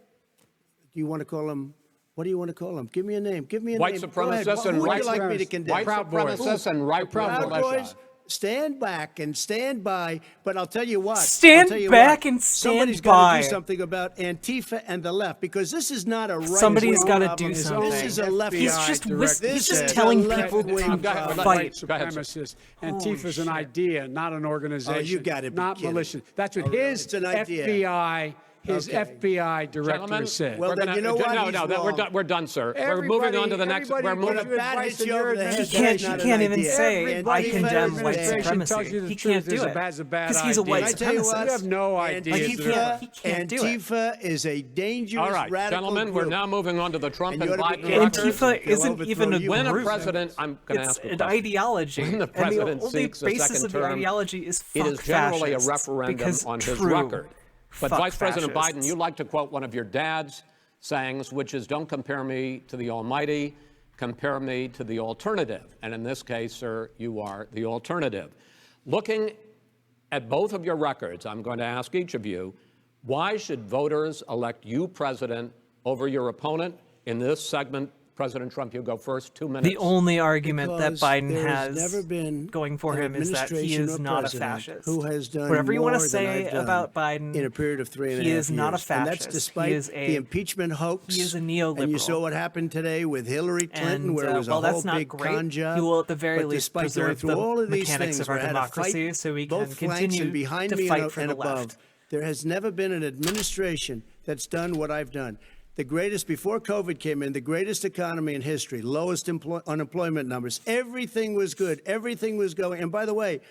Do you want to call him? What do you want to call him? Give me a name. Give me a White name. Go ahead. supremacists Who and would right you like me to supremacists. condemn? White Proud Boys. supremacists and right-wing Proud militia. Boys, stand back and stand by. But I'll tell you what. Stand I'll tell you back what, and stand somebody's by. got to do something about Antifa and the left, because this is not a right. Somebody's got gotta to do something. This is a left. He's just director he's just said- telling This is a people left-wing to problem. fight. White Go ahead, sir. supremacists. Antifa's an idea, not an organization. Oh, you gotta be Not kidding. militia. That's what Oh, really? his It's an idea. FBI, his Okay. FBI director Gentlemen, said. Well, we're then gonna- you know what? No, He's no, wrong. we're done, sir. We're Everybody- moving on to the next. everybody We're gives moving. you Bat advice hits in you your over the head. He administration. can't. That's not He can't an even idea. say Everybody I in condemn the white administration supremacy. tells you the He truth can't do is it a bad because he's a idea. white Can I tell you what? supremacist. You have no idea. Antifa, He can't do it. Antifa is a dangerous All right, radical gentlemen, we're group. now moving on to the Trump And and you ought to Biden be records. Antifa They'll isn't overthrow even a you. When a group. president, I'm going to It's ask you a an question. ideology. When the And president the only seeks a basis second of the term, ideology is it fuck is generally a fascists, referendum because on his true, record. But fuck Vice President Biden, fascists. you like to quote one of your dad's sayings, which is, don't compare me to the almighty, compare me to the alternative. And in this case, sir, you are the alternative. Looking at both of your records, I'm going to ask each of you, why should voters elect you president over your opponent? In this segment, President Trump, you go first, 2 minutes. The only argument that Because Biden there has never been going for an him is that he administration is or not a president fascist. who has done Whatever you want to more than say I've done about Biden, in a period of 3.5 years. he is not a And fascist. that's despite He is the a- impeachment hoax. he is a And you neoliberal. saw what happened today with Hillary Clinton, And, where it was well, a whole that's not big great. con job. He will at the very But least despite going preserve through the all of these mechanics things, of our where I had to democracy fight so we both can flanks continue and behind to me fight and, for and the above. left. There has never been an administration that's done what I've done. The greatest, before COVID came in, the greatest economy in history, lowest unemployment numbers. Everything was good. Everything was going. And by the way,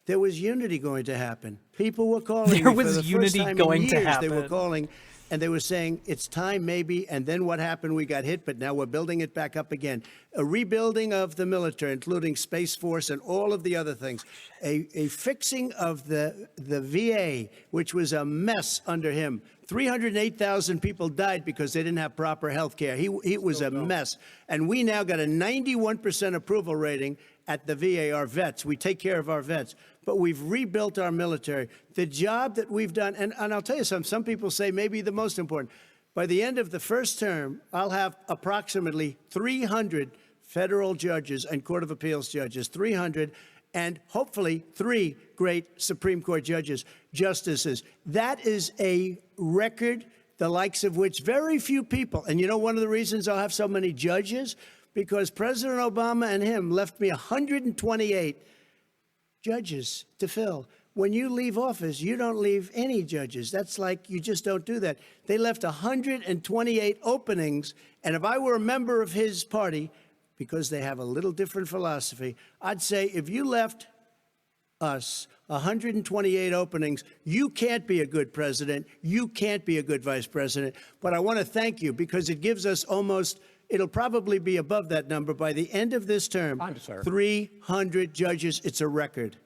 there was unity going to happen. People were calling There me was for the unity first time going in to years. They were happen. calling, and they were saying, it's time maybe. And then what happened? We got hit, but now we're building it back up again. A rebuilding of the military, including Space Force and all of the other things. A fixing of the VA, which was a mess under him. 308,000 people died because they didn't have proper health care. It was a mess. And we now got a 91% approval rating at the VA, our vets. We take care of our vets. But we've rebuilt our military. The job that we've done, and I'll tell you something, some people say maybe the most important, By the end of the first term, I'll have approximately 300 federal judges and Court of Appeals judges, 300, and hopefully 3 great Supreme Court justices. That is a record, the likes of which very few people, and you know one of the reasons I'll have so many judges? Because President Obama and him left me 128 judges to fill. When you leave office, you don't leave any judges. That's like, you just don't do that. They left 128 openings, and if I were a member of his party, because they have a little different philosophy, I'd say if you left us 128 openings, you can't be a good president, you can't be a good vice president. But I want to thank you because it gives us almost, it'll probably be above that number by the end of this term. 300 judges, it's a record.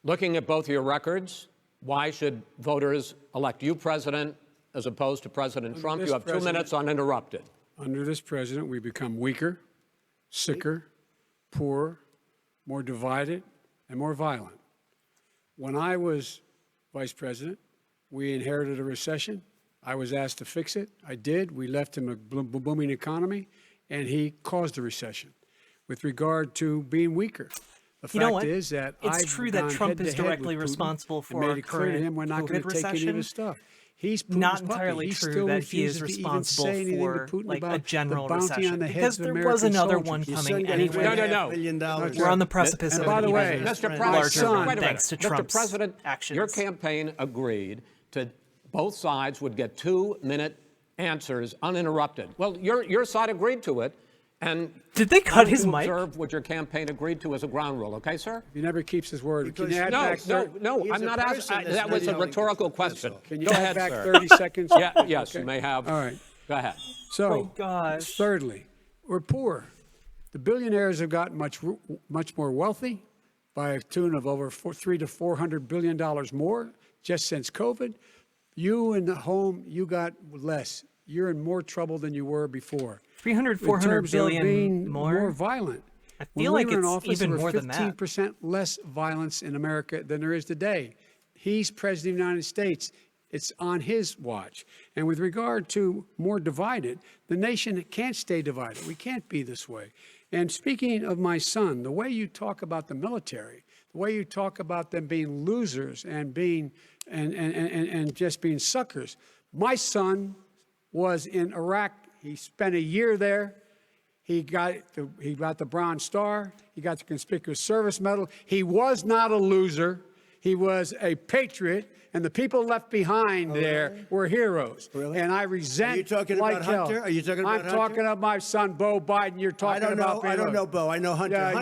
Looking at both your records, why should voters elect you president as opposed to President Trump? You have 2 minutes uninterrupted. Under this president, we become weaker, sicker, poorer, more divided, and more violent. When I was vice president, we inherited a recession. I was asked to fix it. I did. We left him a booming economy, and he caused a recession. With regard to being weaker, the fact is that it's true that Trump is directly responsible for our current COVID recession. He's not entirely true that he is responsible for like a general recession, because there was another one coming anyway. No. We're on the precipice of an even Mr. larger one, President, thanks to Trump's Mr. President, actions. your campaign agreed to both sides would get 2-minute answers uninterrupted. Well, your side agreed to it. And did they cut his mic? Observe what your campaign agreed to as a ground rule, okay, sir? He never keeps his word. Can you add No, back no, I'm not asking. That was a rhetorical question. Can you Go add ahead, back sir. 30 seconds? Yes, Okay. you may have. All right. Go ahead. So, Oh, gosh. thirdly, we're poor. The billionaires have gotten much more wealthy by a tune of over $300 to $400 billion more just since COVID. You in the home, you got less. You're in more trouble than you were before. 300, 400 billion more violent. I feel like it's even more than that. 15% less violence in America than there is today. He's president of the United States. It's on his watch. And with regard to more divided, the nation can't stay divided. We can't be this way. And speaking of my son, the way you talk about the military, the way you talk about them being losers and being and just being suckers. My son was in Iraq. He spent a year there. He got the Bronze Star. He got the Conspicuous Service Medal. He was not a loser. He was a patriot, and the people left behind there were heroes. Really? And I resent. Are you talking like about hell. Hunter? Are you talking about Hunter? I'm talking about my son, Beau Biden. You're talking about. I don't know Beau. I know Hunter. Yeah,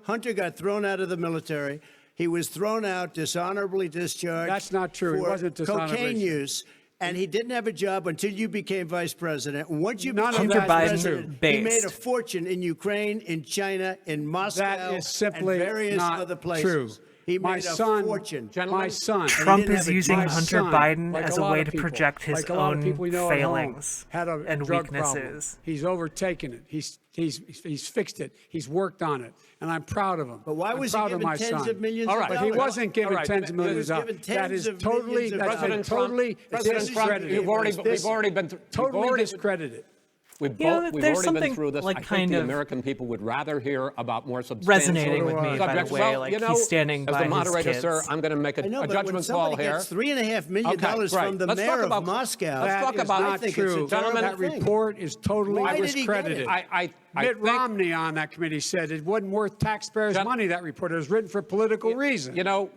Hunter got thrown out of the military. He was thrown out, dishonorably discharged. That's not true. He wasn't dishonorably cocaine use. And he didn't have a job until you became vice president. And once you became Hunter vice Biden president, he based. made a fortune in Ukraine, in China, in Moscow, That is simply and various not other places. true. He My made a son, fortune. my son. Trump didn't is have a using job. Hunter My son, Biden like as a a lot way of to people, project his like a lot of own people we know at home, failings had a and drug weaknesses. problem. He's overtaken it. He's fixed it. He's worked on it, and I'm proud of him. But why I'm was he proud of given my tens son. of millions All of right. dollars? But he wasn't given All right. tens of He was millions of given dollars. tens That is of totally, millions of that's dollars. been totally President Trump, discredited. we've already been through. Totally discredited. We've You know, already there's been something, through this. like, I think kind the of American people would rather hear about more substantial resonating with me, by the subjects. way, Well, like you know, he's standing as by the moderator, his sir, kids. I'm going to make a I know, but when judgment call somebody here. gets $3.5 million Okay, from the let's talk mayor about- of Moscow, let's talk That is about- not I think true. it's a terrible That thing. report is totally Why did he get discredited. it? I Mitt think, Romney on that committee said it wasn't worth taxpayers' money, that report. It was written for political reasons. you know,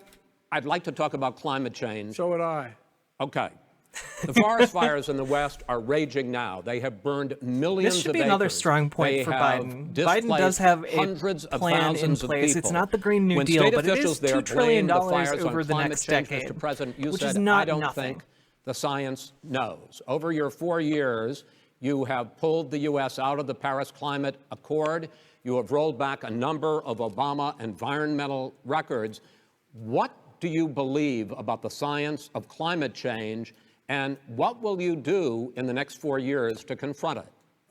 I'd like to talk about climate change. So would I. Okay. The forest fires in the West are raging now. They have burned millions of acres. This should be another strong point They for have Biden. Biden does displaced have a hundreds of plan in thousands of place. people. It's not the Green New When Deal, state but it officials is there $2 trillion blamed the fires over on the climate next change, decade, Mr. President, you which said, is not I don't nothing. think the science knows. Over your 4 years, you have pulled the U.S. out of the Paris Climate Accord. You have rolled back a number of Obama environmental records. What do you believe about the science of climate change, and what will you do in the next 4 years to confront it?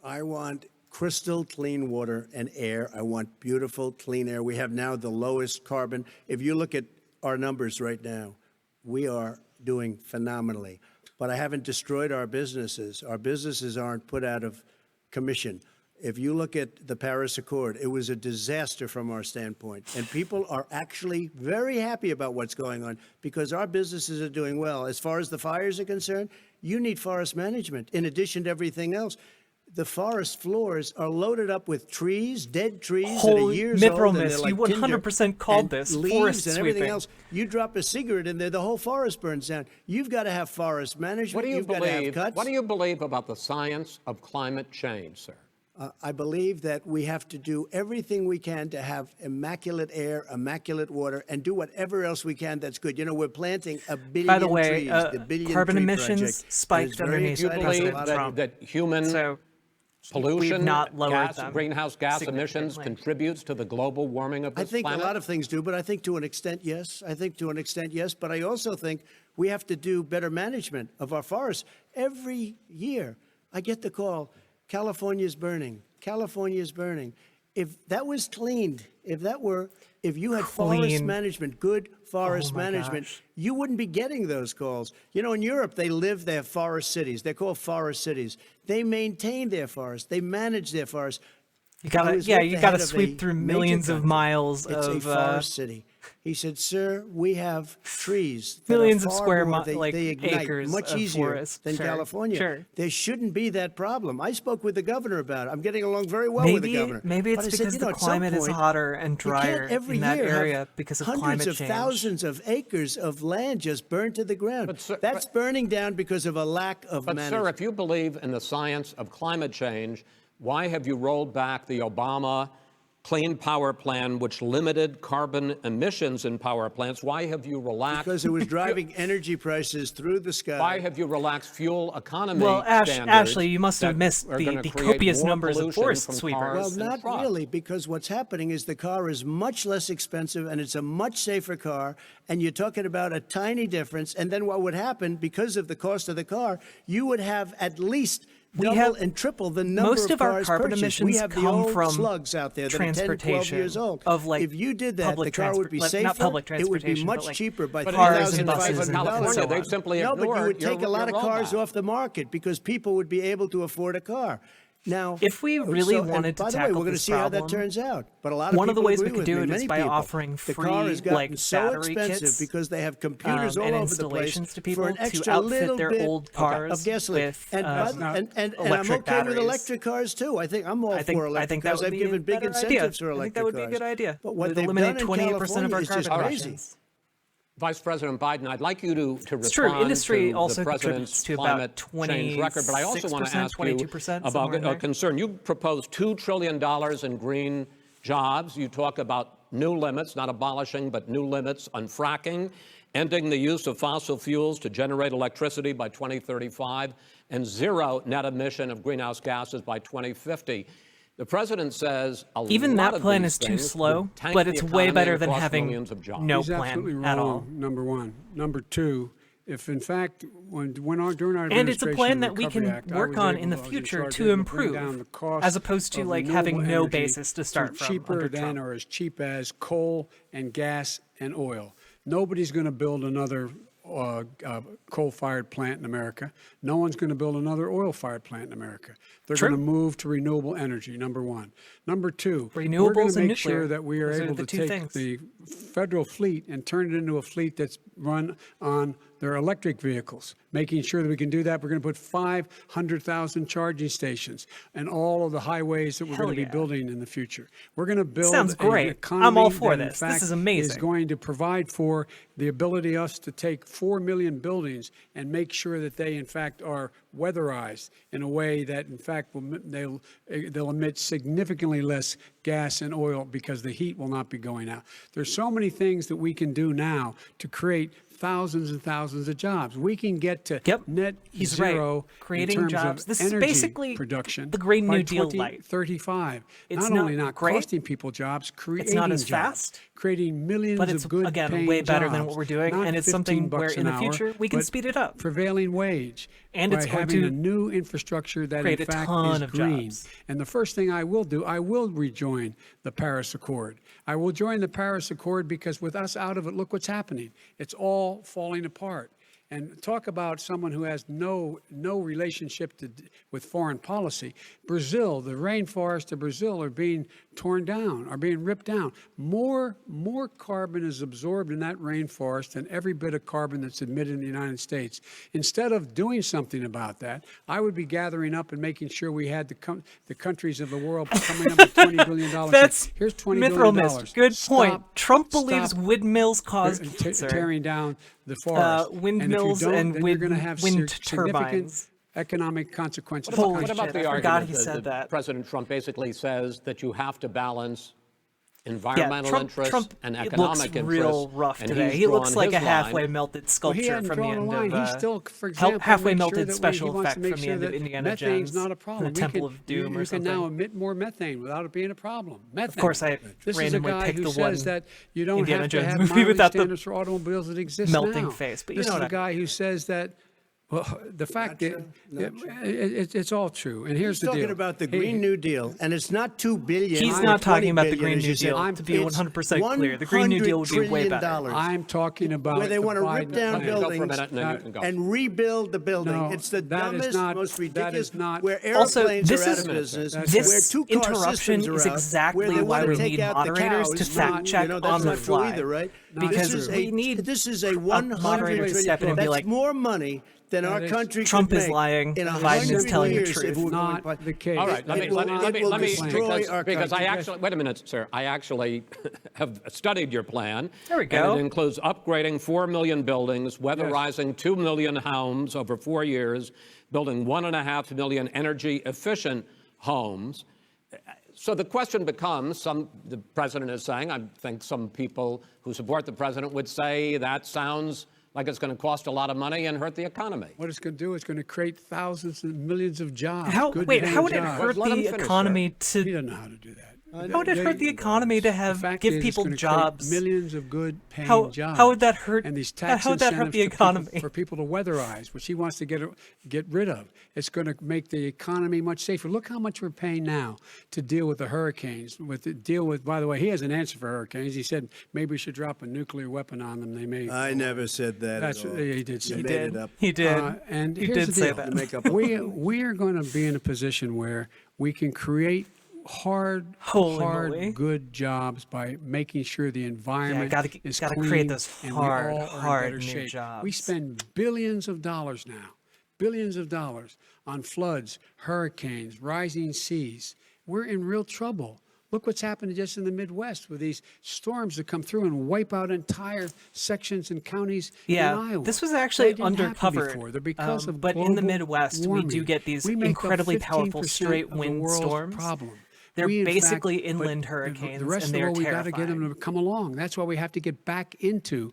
I want crystal clean water and air. I want beautiful, clean air. We have now the lowest carbon. If you look at our numbers right now, we are doing phenomenally. but I haven't destroyed our businesses. Our businesses aren't put out of commission. If you look at the Paris Accord, it was a disaster from our standpoint. And people are actually very happy about what's going on because our businesses are doing well. As far as the fires are concerned, you need forest management in addition to everything else. The forest floors are loaded up with trees, dead trees that are years old. And they're like you 100% called this forest and everything sweeping. else. You drop a cigarette in there, the whole forest burns down. You've got to have forest management. You've got to have cuts. What do you believe about the science of climate change, sir? I believe that we have to do everything we can to have immaculate air, immaculate water, and do whatever else we can that's good. You know, we're planting a billion By the way, trees. The billion carbon tree emissions project spiked is very underneath Do you exciting. believe that human pollution, we've not lowered them greenhouse gas emissions contributes to the global warming of this I think planet? a lot of things do, but I think to an extent, yes. I think to an extent, yes. But I also think we have to do better management of our forests. Every year, I get the call, California's burning. California is burning. If that was cleaned, if you had forest management, good forest management, you wouldn't be getting those calls. You know, in Europe, they have forest cities. They're called forest cities. They maintain their forests. They manage their forests. You gotta sweep through millions of miles it's of a forest city. He said, "Sir, we have trees, millions that of are square far more, they ignite acres much of easier forest. than California. Sure. There shouldn't be that problem." I spoke with the governor about it. I'm getting along very well with the governor. Maybe it's But I because said, the climate is hotter and drier every in that year have area because of climate hundreds of change. thousands of acres of land just burned to the ground. That's burning down because of a lack of management. But, sir, if you believe in the science of climate change, why have you rolled back the Obama Clean Power Plan, which limited carbon emissions in power plants? Why have you relaxed? Because it was driving energy prices through the sky. Why have you relaxed fuel economy Well, standards? Ashley, you must have missed are the gonna create copious more numbers of pollution forest from sweepers. cars Well, and not trucks? really, because what's happening is the car is much less expensive and it's a much safer car. And you're talking about a tiny difference. And then what would happen, because of the cost of the car, you would have at least double and triple the number most of our cars carbon purchased. emissions We have the come old from slugs out there that are 10, 12 years old. Of like if you did that, the public car would be safer. not public it would be transportation, much but like cheaper by cars and buses in and California, so they've on. simply No, but you ignored would take a lot of cars rollback. off the market because people would be able to afford a car. Now, if we really wanted to by the way, tackle we're going to this see how that problem, turns out. But a lot of one of the people ways we agree could with do me, it is many by people. offering The car free has gotten like so battery expensive kits because they have computers all and over the place installations to people for an to extra outfit little their bit old cars of gasoline. with And I'm electric okay with batteries. electric cars too. I think I'm all for electric I think that cars. would I've be given a big better incentives idea. for electric cars. I think that would be a good idea. But what It would they've eliminate done in 28% of our California is just carbon crazy. emissions. Vice President Biden, I'd like you to respond It's true. Industry to also the contributes president's to climate about 20 change record, but I also want to ask you 22%, about somewhere in a there. concern. You proposed $2 trillion in green jobs. You talk about new limits, not abolishing, but new limits on fracking, ending the use of fossil fuels to generate electricity by 2035, and zero net emission of greenhouse gases by 2050. The president says even lot that of plan these is too things slow, would tank but the it's way economy better and than cost having millions of jobs. no He's plan absolutely wrong, at all. number one. Number two, if in fact, during our And it's a administration, plan the that we Recovery can Act, I work was on able- in the I was in future charge to able bring improve, down the cost as opposed to of like having renewable no energy basis to start from cheaper under than Trump. or as cheap as coal and gas and oil. Nobody's going to build another coal-fired plant in America. No one's going to build another oil-fired plant in America. They're True. going to move to renewable energy, number one. Number two, we're going Renewables to and make sure nuclear. that we are Those are able the to two take things. the federal fleet and turn it into a fleet that's run on their electric vehicles. Making sure that we can do that, we're going to put 500,000 charging stations and all of the highways that we're going to be building in the future. We're going to build Sounds great. an economy I'm all for that, in this. fact, This is amazing. is going to provide for the ability us to take 4 million buildings and make sure that they, in fact, are weatherized in a way that, in fact, they'll emit significantly less gas and oil because the heat will not be going out. There's so many things that we can do now to create thousands and thousands of jobs. We can get to net He's zero right. Creating in terms jobs. of This is energy basically production the Green by New Deal light. 2035. It's not only not not great. costing people jobs, creating It's not as jobs, fast, creating millions but it's of good again paying way better than jobs, what we're doing, not and it's something $15 where in the an future hour, we can but speed it up. prevailing wage, And by it's going having to a new infrastructure that create in a fact ton is of green. jobs. And the first thing I will do, I will rejoin the Paris Accord. I will join the Paris Accord because with us out of it, look what's happening. It's all falling apart. And talk about someone who has no relationship with foreign policy. Brazil, the rainforests of Brazil are being torn down, are being ripped down. More carbon is absorbed in that rainforest than every bit of carbon that's emitted in the United States. Instead of doing something about that, I would be gathering up and making sure we had the countries of the world coming up with $20 billion. Here's $20 billion. Good point. Trump believes windmills cause cancer. Tearing down the forest. Windmills and you're going to have wind significant turbines. Economic consequences. What about the argument he said that President Trump basically says that you have to balance environmental interests Trump and economic interests? Looks real rough and today. he's He looks drawn like a his halfway line. melted He sculpture hadn't from the drawn a end line. of He still, for example, halfway makes sure melted that special he wants effect to make from the sure end of that Indiana methane's Jones, not a problem. and the Temple of Doom or you something. can now emit more methane without it being a problem. Methane. Of course, I This randomly is a guy picked who the says one that you don't Indiana have to Jones have movie mileage without the standards for automobiles that exist melting now. face, but you this know is what a guy who says that. Well, the fact that it's all true, and here's He's the deal. talking about the Green New Deal, and it's not $2 billion. He's or not talking $20 about the billion, Green as New you said. Deal. To be It's 100% clear, the Green New Deal would be way $100 better. trillion. I'm talking about where they the want to rip Biden down plan. Go for a buildings minute and then you can go. and rebuild the building. No, It's the that is dumbest, not- most that ridiculous. is not- Where Also, airplanes this are out is- of business. This where two-car interruption systems are is out, exactly where they why want we to take need out the moderators cows. to fact check that's on the not true fly. either, right? Because this is we need this is a moderator to step in and be That's like, more money than our country Trump could is make lying, in Biden is telling the years truth. if we're Not going by- the case. All right, let It will me destroy our because I country. actually wait a minute, sir. I actually have studied your plan. There we go. And it includes upgrading 4 million buildings, weatherizing 2 million homes over 4 years, building 1.5 million energy-efficient homes. So the question becomes: the president is saying, I think some people who support the president would say that sounds like it's going to cost a lot of money and hurt the economy. What it's going to do is going to create thousands and millions of jobs. How would it jobs. hurt Let him the finish, economy He to? doesn't know how to do that. How would it hurt the economy to have give people jobs? Millions of good paying jobs. How would that hurt? And these tax how would that hurt the incentives economy? for people to weatherize, which he wants to get rid of. It's going to make the economy much safer. Look how much we're paying now to deal with the hurricanes. By the way, he has an answer for hurricanes. He said maybe we should drop a nuclear weapon on them. They may. I never said that That's at all. he did say You that. made it up. He did. And He here's did the say deal. that. To make up a We are going to be in a position where we can create hard, moly. good jobs by making sure the environment is gotta clean create those and hard, we all are in hard better new shape. jobs. We spend billions of dollars now, billions of dollars on floods, hurricanes, rising seas. We're in real trouble. Look what's happened just in the Midwest with these storms that come through and wipe out entire sections and counties in Iowa. This was actually That didn't happen undercovered. before. They're because of but in the global Midwest, warming. we do get these We make up incredibly powerful 15% straight of the wind world's storms. problem. They're We, in basically fact, inland but hurricanes, The rest and of they're all, we got to get them terrifying. to come along. That's why we have to get back into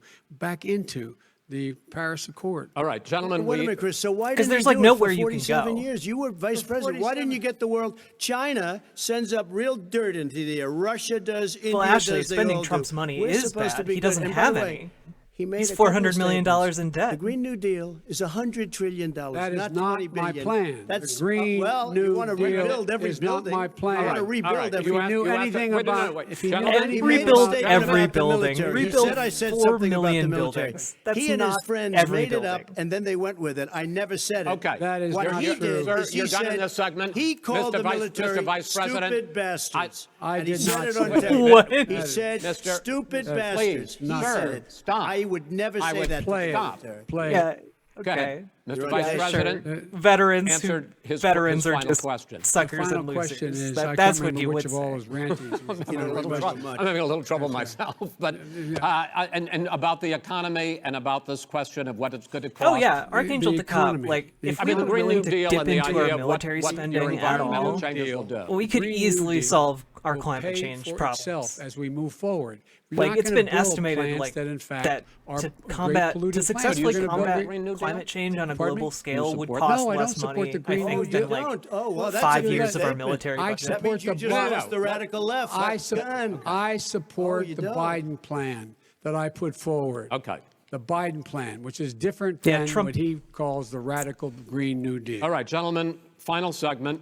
the Paris Accord. All right, gentlemen. Wait a minute, Chris. So why 'Cause didn't there's, you like, do nowhere it for you can 47 go. years? You were vice president. Why didn't you get the world? China sends up real dirt into the air. Russia does. India actually, does. They spending all do. Trump's money We're is supposed to bad. be He good. doesn't And by have the way, any. He made He's a couple of $400 million statements. in debt. The Green New Deal is $100 trillion. That is not not 20 my billion. plan. That's The Green well, New you want to Deal rebuild every is not building. my plan. You want to All rebuild right. every. If he knew you have to- anything wait, no, about, wait. if he knew Gentlemen, anything rebuild about, every about the building. military. He Rebuild said I said 4 something about million the military. buildings. That's He and his not friends every made it up, building. and then they went with it. I never said it. Okay. That is What not he true. did is he You're done in said this segment. he called Mr. the Vice- military Mr. Vice President, stupid bastards. I And he did said not it say on that. tape. What? He said Mr. stupid Please, bastards. He not said true. it. Stop. I would never I say would that. Play to the it. military. Play Yeah. it. Go Okay. ahead. Mr. You're Vice right. President, Veterans who answered his are final just question. suckers Final and losers. question is, That- I that's can't what you remember would which of all say. his rantings. I'm having a little trouble myself, but and about the economy and about this question of what it's going to cost. Oh yeah, Archangel the to Cop. economy. Like, The if I we mean, the were Green willing New to Deal dip and the into idea our of military what your spending at environmental all, changes will do. we could Green New easily Deal solve our will climate pay change for problems. itself as we move forward. We're Like, not it's gonna been build estated plants like that, in fact, that are to great combat to polluting plants. successfully You're gonna build combat great- Green New Deal? climate change on a Pardon me? global scale would support cost No, I don't less support money, the Green I think, New than Deal. like Don't. Oh, well, that's 5 a good years of our statement. military I budget. That support means you the just Biden- lost the radical left. I support you the don't. Biden plan that I put forward. Okay. The Biden plan, which is different Yeah, than Trump- what he calls the radical Green New Deal. All right, gentlemen, final segment.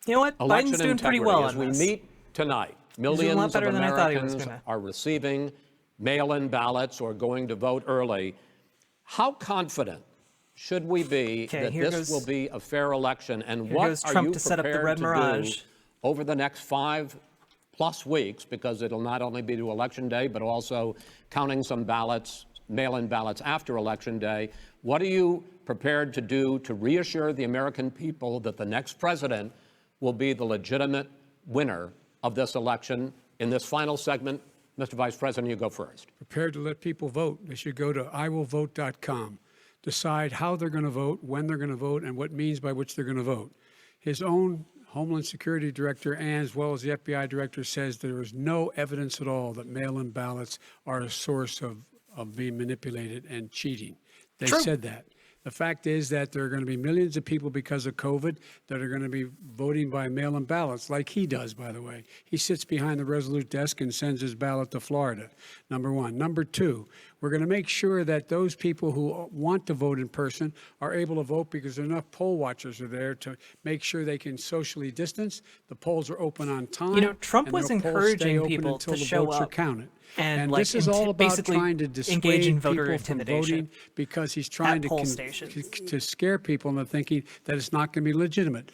You know what? Election Biden's doing pretty integrity. well As on we this. meet tonight, doing a lot millions of better than I thought he was Americans gonna. are receiving mail-in ballots or going to vote early. How confident should we be that this will be a fair election? And what are Trump you to set up the prepared red to mirage. do over the next 5+ weeks, because it'll not only be to Election Day, but also counting some ballots, mail-in ballots after Election Day? What are you prepared to do to reassure the American people that the next president will be the legitimate winner of this election? In this final segment, Mr. Vice President, you go first. Prepared to let people vote. They should go to iwillvote.com, decide how they're going to vote, when they're going to vote, and what means by which they're going to vote. His own Homeland Security Director, and as well as the FBI Director, says there is no evidence at all that mail-in ballots are a source of being manipulated and cheating. They said that. The fact is that there are going to be millions of people because of COVID that are going to be voting by mail-in ballots, like he does, by the way. He sits behind the Resolute desk and sends his ballot to Florida, number one. Number two, we're going to make sure that those people who want to vote in person are able to vote, because enough poll watchers are there to make sure they can socially distance. The polls are open on time. You know, Trump and was the polls encouraging stay open people until to the show votes are up counted. and this is all about basically trying to engage in dissuade voter people from intimidation voting, because he's trying poll stations. to scare people into thinking that it's not going to be legitimate.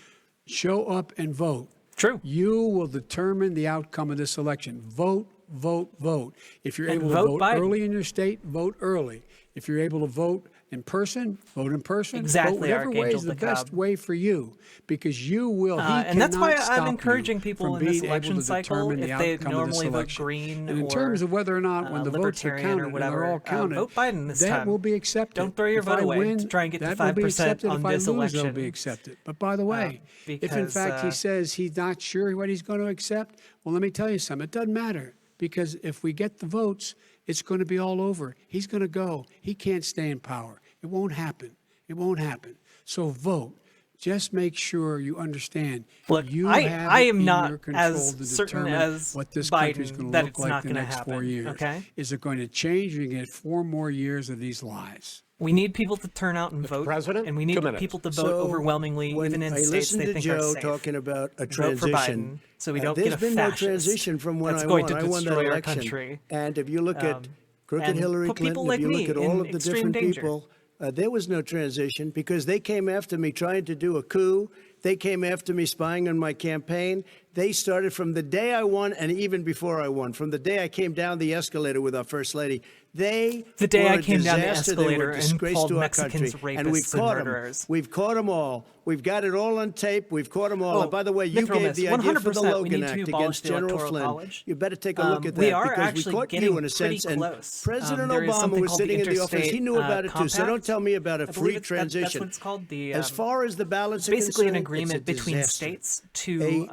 Show up and vote. True. You will determine the outcome of this election. Vote, vote, vote. If you're And able to vote vote Biden. early in your state, vote early. If you're able to vote in person, vote in person. Exactly, Vote whatever way Archangel is the best DeKalb. way for you, because you will. And that's why cannot I'm stop encouraging you people from in this being able election to cycle, determine the if they outcome of this normally vote election. green And in or, terms of whether or not when the votes are libertarian or counted and whatever, they're all counted, vote Biden this that time. will be accepted. Don't throw your If vote I away win, to try and get to that will be 5% accepted. on If I this lose, it'll election. be accepted. But by the way, if in because, fact he says he's not sure what he's going to accept, well, let me tell you something. It doesn't matter, because if we get the votes, it's going to be all over. He's going to go. He can't stay in power. It won't happen. It won't happen. So vote. Just make sure you understand. Look, you I have am it in not your control as to certain determine as what this Biden country's going to that look it's like not the gonna next happen, 4 years. okay? Is it going to change? You're going to get 4 more years of these lies. We need people to turn out and vote, President, and we need 2 minutes. people to vote So overwhelmingly, when even in I states listened they to think Joe are safe. talking about a Vote for transition, Biden, so we don't there's get a been fascist no transition from when that's I going won. to I won that destroy our election. country. And if you look at crooked and Hillary put people Clinton, like if you look me at all in of the extreme different danger. people, there was no transition, because they came after me trying to do a coup. They came after me spying on my campaign. They started from the day I won, and even before I won, from the day I came down the escalator with our First Lady. The day I came down the escalator and called to our Mexicans country. rapists And we've and caught murderers. them. We've caught them all. We've got it all on tape. We've caught them all. Oh, And by the way, you Myth or gave Miss, the idea for the 100% we Logan need to Act abolish against the General Electoral Flynn. College. You better take a look at that, We are because we actually caught getting you in a pretty sense. And close. President There is Obama something was called the sitting in the office. He knew Interstate about it too. So don't Compact. tell me about a I believe free that's transition. what it's called. As far as the ballots are basically an concerned, agreement it's a between disaster. states to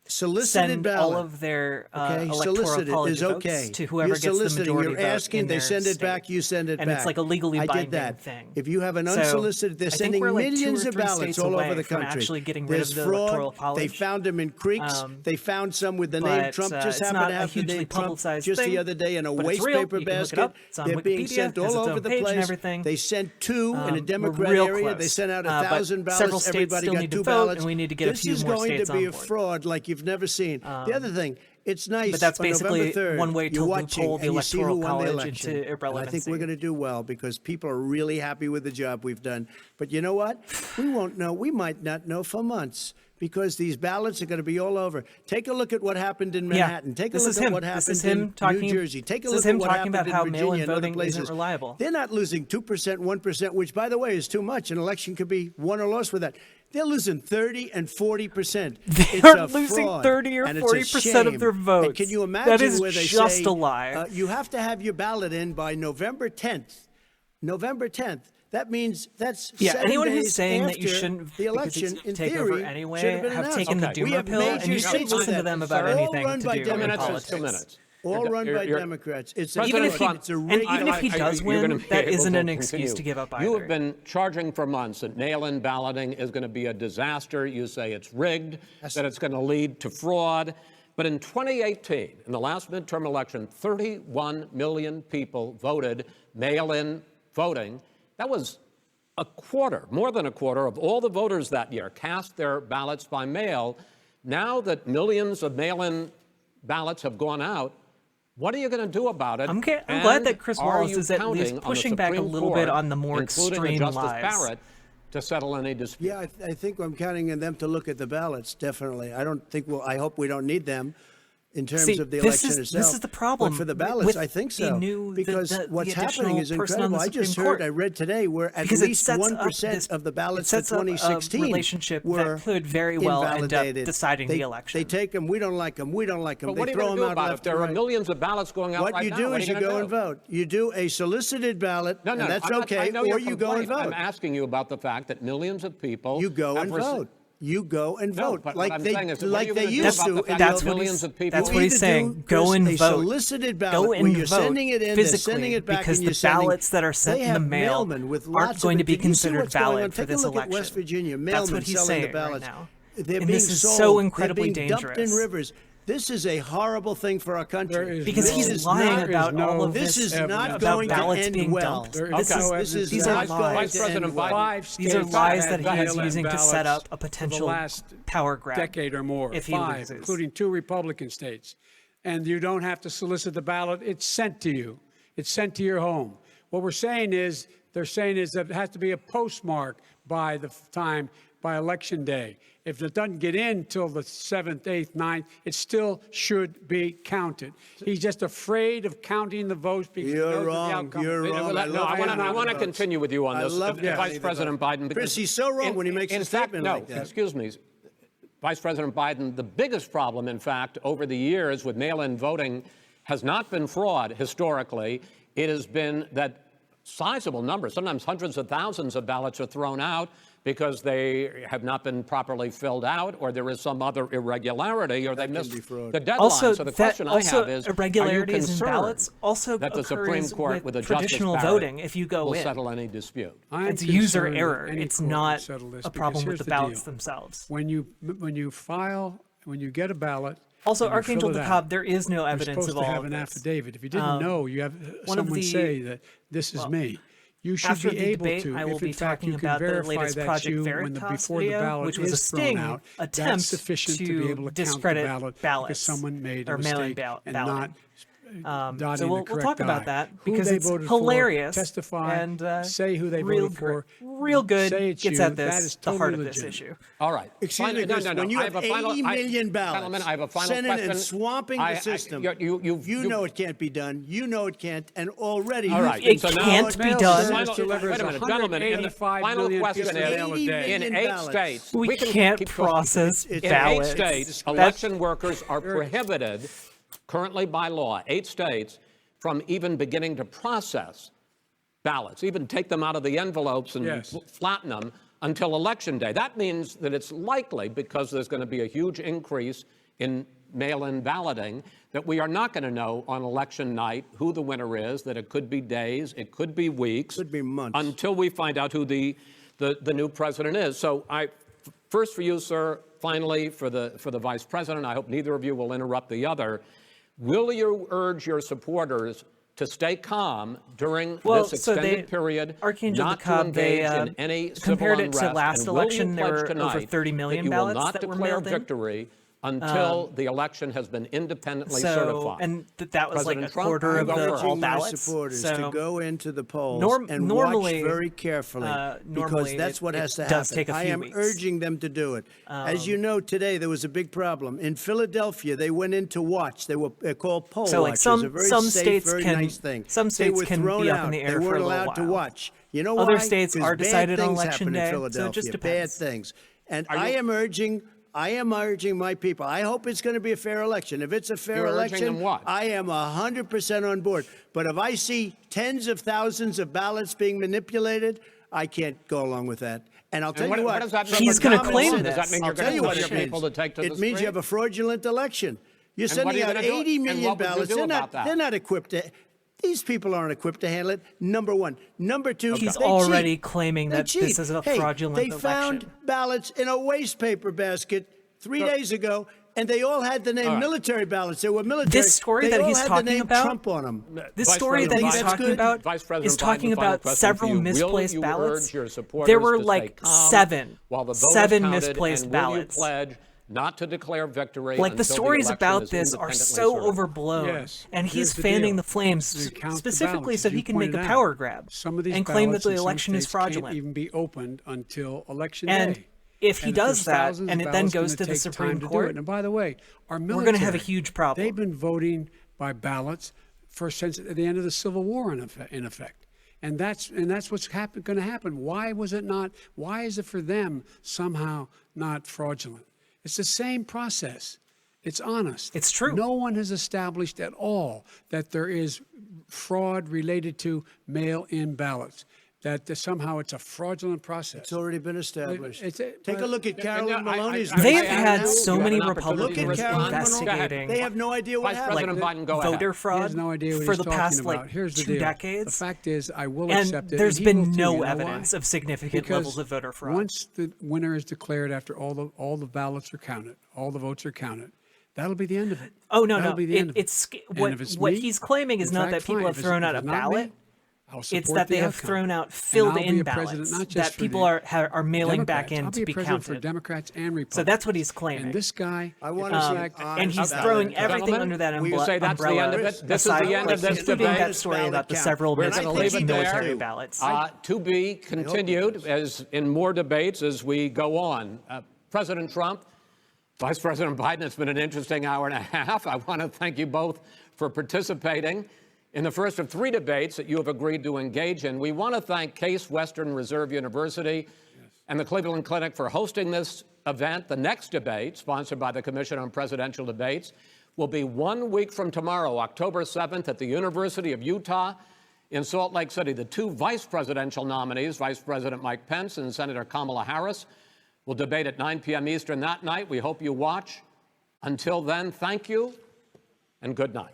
solicited send ballot. all of their electoral solicited college is votes okay. to whoever You're gets the soliciting, majority you're vote asking, in they their send it state. back, you send it and back. it's like a legally I binding did that. thing. If you have an So, unsolicited, they're I think sending we're like 2 or millions of 3 ballots states all away over the from country. actually getting rid There's of the fraud. Electoral College. They found them in creeks. They found some with the name but, Trump. Just it's happened not to a have the hugely name Trump publicized just thing, the other day in a but it's waste real. paper You can look it basket. up. It's on They're being Wikipedia, sent has all its over own the page and place. everything. They sent 2 in a we're Democrat real area. close. They sent out But 1,000 several ballots. states Everybody still got need to 2 vote, ballots. and we need to get a This few is more going states to be on a board. fraud like you've never seen. The other thing, it's nice. But that's on basically November 3rd, one way to you're watching loophole the and you see who Electoral won the College election. into And I think irrelevancy. we're going to do well, because people are really happy with the job we've done. But you know what? We won't know. We might not know for months, because these ballots are going to be all over. Take a look at what happened in Manhattan. Take a look at what happened in New Jersey. Take a look at what happened in Virginia and other places. Isn't reliable. They're not losing 2%, 1%, which, by the way, is too much. An election could be won or lost with that. They're losing 30 and 40%. They're losing 30 or 40% of their votes. And can you imagine that is where they just say, a lie. you have to have your ballot in by November 10th. November 10th. That means that's 7 anyone days who's saying that you after shouldn't the because election, it's in take theory, over anyway, should have been have announced. taken the Okay. We Duma have pill, major and you shouldn't states with listen to that. them about All anything run to by do with Democrats. politics. 2 minutes. All run by You're- Democrats. It's Even if he, it's a and rigged even if he does you're gonna win, be that able isn't to an excuse continue. to give up either. You have been charging for months that mail-in balloting is going to be a disaster. You say it's rigged, that it's going to lead to fraud. But in 2018, in the last midterm election, 31 million people voted mail-in voting. That was a quarter, more than a quarter of all the voters that year cast their ballots by mail. Now that millions of mail-in ballots have gone out, What are you going to do about it? I'm glad that Chris Wallace is at least pushing back a little bit on the more extreme Justice lies. Barrett to settle any dispute. Yeah, I think I'm counting on them to look at the ballots, definitely. I don't think I hope we don't need them in terms of the election itself. This is the problem. But for the ballots, I think so. Because what's happening is incredible. I just heard, I read today, where at least 1% of the ballots for 2016 a relationship were that could very well end up invalidated. deciding the election. They take them, we don't like them, we don't like them. But what They are you throw going to them do out about it? left There and are right. millions of ballots going out What right you now. do What is are you gonna go do? and vote. You do a solicited ballot, No, and that's I okay, know or your you go and complaint. vote. I'm asking you about the fact that millions of people You go and vote. You go and No, vote but like what I'm they saying is, what are like you they gonna do used about to. the fact in that the- millions of people- That's You what he's either saying. do Go and a vote. solicited ballot Go where and you're vote sending it in, they're physically, sending it back, because and you're the sending, ballots that are sent they in the have mail mailmen with aren't lots going of to it. be Did you see considered what's going on? valid for Take this a look election. at West Virginia, That's mailmen what he's selling saying the right ballots. now. They're And being this is sold. so incredibly They're being dumped dangerous. in rivers. This is a horrible thing for our country. Because he's lying about all of This this is not about going to ballots end being well. dumped. These are lies. Vice President Biden. These are lies that he is mail-in using to set ballots up a for the potential last power grab decade or more, if he 5, loses. including 2 Republican states. And you don't have to solicit the ballot. It's sent to you. It's sent to your home. What they're saying is that it has to be a postmark by election day. If it doesn't get in till the 7th, 8th, 9th, it still should be counted. He's just afraid of counting the votes because he knows You're the wrong. outcome. You're wrong. No, I want to continue with you on I this, love Vice counting the President votes. Biden. Chris, he's so wrong when he makes a statement no, like that. Excuse me, Vice President Biden. The biggest problem, in fact, over the years with mail-in voting has not been fraud historically. It has been that sizable numbers, sometimes hundreds of thousands of ballots are thrown out because they have not been properly filled out, or there is some other irregularity, or they missed the deadline. Also, so the question I have is, irregularities in ballots concerned also that the Supreme occurs Court, with a traditional Justice Barrett, voting if you go will in. settle any dispute? It's user concerned that error. any It's court will not settle this a because problem with here's the the ballots deal. themselves. When you get a ballot. Also, and you Archangel fill it DeKalb, out, there is no you're evidence supposed of to all have of an this. affidavit. If you didn't know, you have one of someone the- say that this is me. You should After be the able debate, to, I will if be in fact talking you can about the verify latest that's Project you Veritas before the video, ballot which was a is thrown sting out, attempt that's sufficient to be able to count the discredit ballot ballots because someone made a or mail-in mistake and balloting. not So dotting we'll the correct talk about I. that Who because they it's voted hilarious for, testify, and say who they real voted for, real good, say it's gets you. at That this, is the heart totally of this legitimate. issue. All right. Excuse me, Chris, when you I have a final, 80 million ballots gentlemen, I have a final sent in question. and swamping the system, you know it can't be done. You know it can't, and already All right. It So now- can't be Mail done. service Wait a delivers minute, gentlemen. And the 185 final million question pieces of mail a is: day. in million 8 ballots. states, We can can't keep talking. process In ballots. 8 states, That's- election workers are prohibited, currently by law, 8 states, from even beginning to process ballots, even take them out of the envelopes and Yes. flatten them until Election Day. That means that it's likely, because there's going to be a huge increase in mail-in balloting, that we are not going to know on election night who the winner is, that it could be days, it could be weeks. Could be months. Until we find out who the new president is. So first for you, sir, finally for the vice president, I hope neither of you will interrupt the other. Will you urge your supporters to stay calm during this extended period, Archangel not to DeKalb, engage they in any civil compared it unrest? to last And will you election. There pledge were tonight over 30 million that you will ballots not that were declare mailed in? victory until the election has been independently So, certified? and that was President like a Trump, quarter you of go the first. all urging my ballots. supporters So, to go into the polls and normally, watch very carefully because normally that's what it has to does happen. take a I few am weeks. urging them to do it. As you know, today there was a big problem in Philadelphia. They went in to watch. They're called poll So, like, watchers. A very some safe, states very can- nice thing. some They states were can thrown be up out. in the air They for a weren't little allowed to while. watch. You know Other why? states 'Cause are decided bad on things election happen in day, so it Philadelphia. just Bad depends. things. And I am urging my people. I hope it's going to be a fair election. If it's a fair You're urging election, them what? I am 100% on board. But if I see tens of thousands of ballots being manipulated, I can't go along with that. And I'll tell you what. does that mean? He's gonna claim Does this. that mean I'll you're tell going you to what tell it your means. people to take to the It means you have a fraudulent election. You're And what are sending you out gonna do? 80 And million what would you ballots. do They're about not. that? They're not equipped to. These people aren't equipped to handle it. Number one. Number two. He's they already cheat. claiming They that cheat. this is a Hey, fraudulent they election. found ballots in a waste paper basket 3 days ago, and they all had the name military ballots. They were military. This story they that all he's had the talking name about- Trump on them. This Vice story that President he's Biden. talking Good. about Vice President is talking Biden, final about question several for you. misplaced Will you ballots. urge your supporters There were to like stay calm seven while the vote is seven counted, misplaced and ballots. Will you pledge not to declare victory. Like, the until stories election about is this are independently so certified. overblown. Yes. And he's Here's the fanning deal. the flames You count the specifically ballots, so as he you can make a pointed power out. grab Some of these and claim that ballots the in some election is states can't fraudulent. even be opened until election And day. if he And does there's that, thousands and of it then ballots, goes it's to gonna the take Supreme time to do Court, it. And by the way, our military, we're going to have a huge problem. They've been voting by ballots since the end of the Civil War, in effect. And that's what's going to happen. Why was it not? Why is it for them somehow not fraudulent? It's the same process. It's honest. It's true. No one has established at all that there is fraud related to mail-in ballots. That somehow it's a fraudulent process. It's already been established. Take a look at I- Carolyn Maloney's. They've I- had I- so you have many an opportunity to Republicans respond. investigating They have no idea what Vice happened. President Biden, go ahead. voter He fraud has no idea what for he's the talking past about. like Here's the 2 deal. decades. The fact is, I will And accept it. there's and he will been too. no You know why? evidence of significant Because levels of voter fraud. once the winner is declared, after all the ballots are counted, all the votes are counted, that'll be the end of it. Oh, no, That'll no. be the end of it. It's And what if it's what me, he's claiming is in not fact, that people fine. have If thrown it's out a not me, ballot. I'll It's support that they the have outcome. thrown out And I'll filled-in be a president, ballots not just that for people the are mailing back Democrats. in I'll to be be a president for counted. Democrats and Republicans. So that's what he's claiming. And this guy, I want in to see fact, And he's honest throwing ballot. everything Gentlemen, under that you umbrella. say that's the end of it? This is the aside, end of this including debate. that story about the Count. several We're gonna missing leave it there. military ballots. To be continued as in more debates as we go on. President Trump, Vice President Biden, it's been an interesting hour and a half. I want to thank you both for participating in the first of 3 debates that you have agreed to engage in. We want to thank Case Western Reserve University and the Cleveland Clinic for hosting this event. The next debate, sponsored by the Commission on Presidential Debates, will be 1 week from tomorrow, October 7th, at the University of Utah in Salt Lake City. The 2 vice presidential nominees, Vice President Mike Pence and Senator Kamala Harris, will debate at 9 p.m. Eastern that night. We hope you watch. Until then, thank you and good night.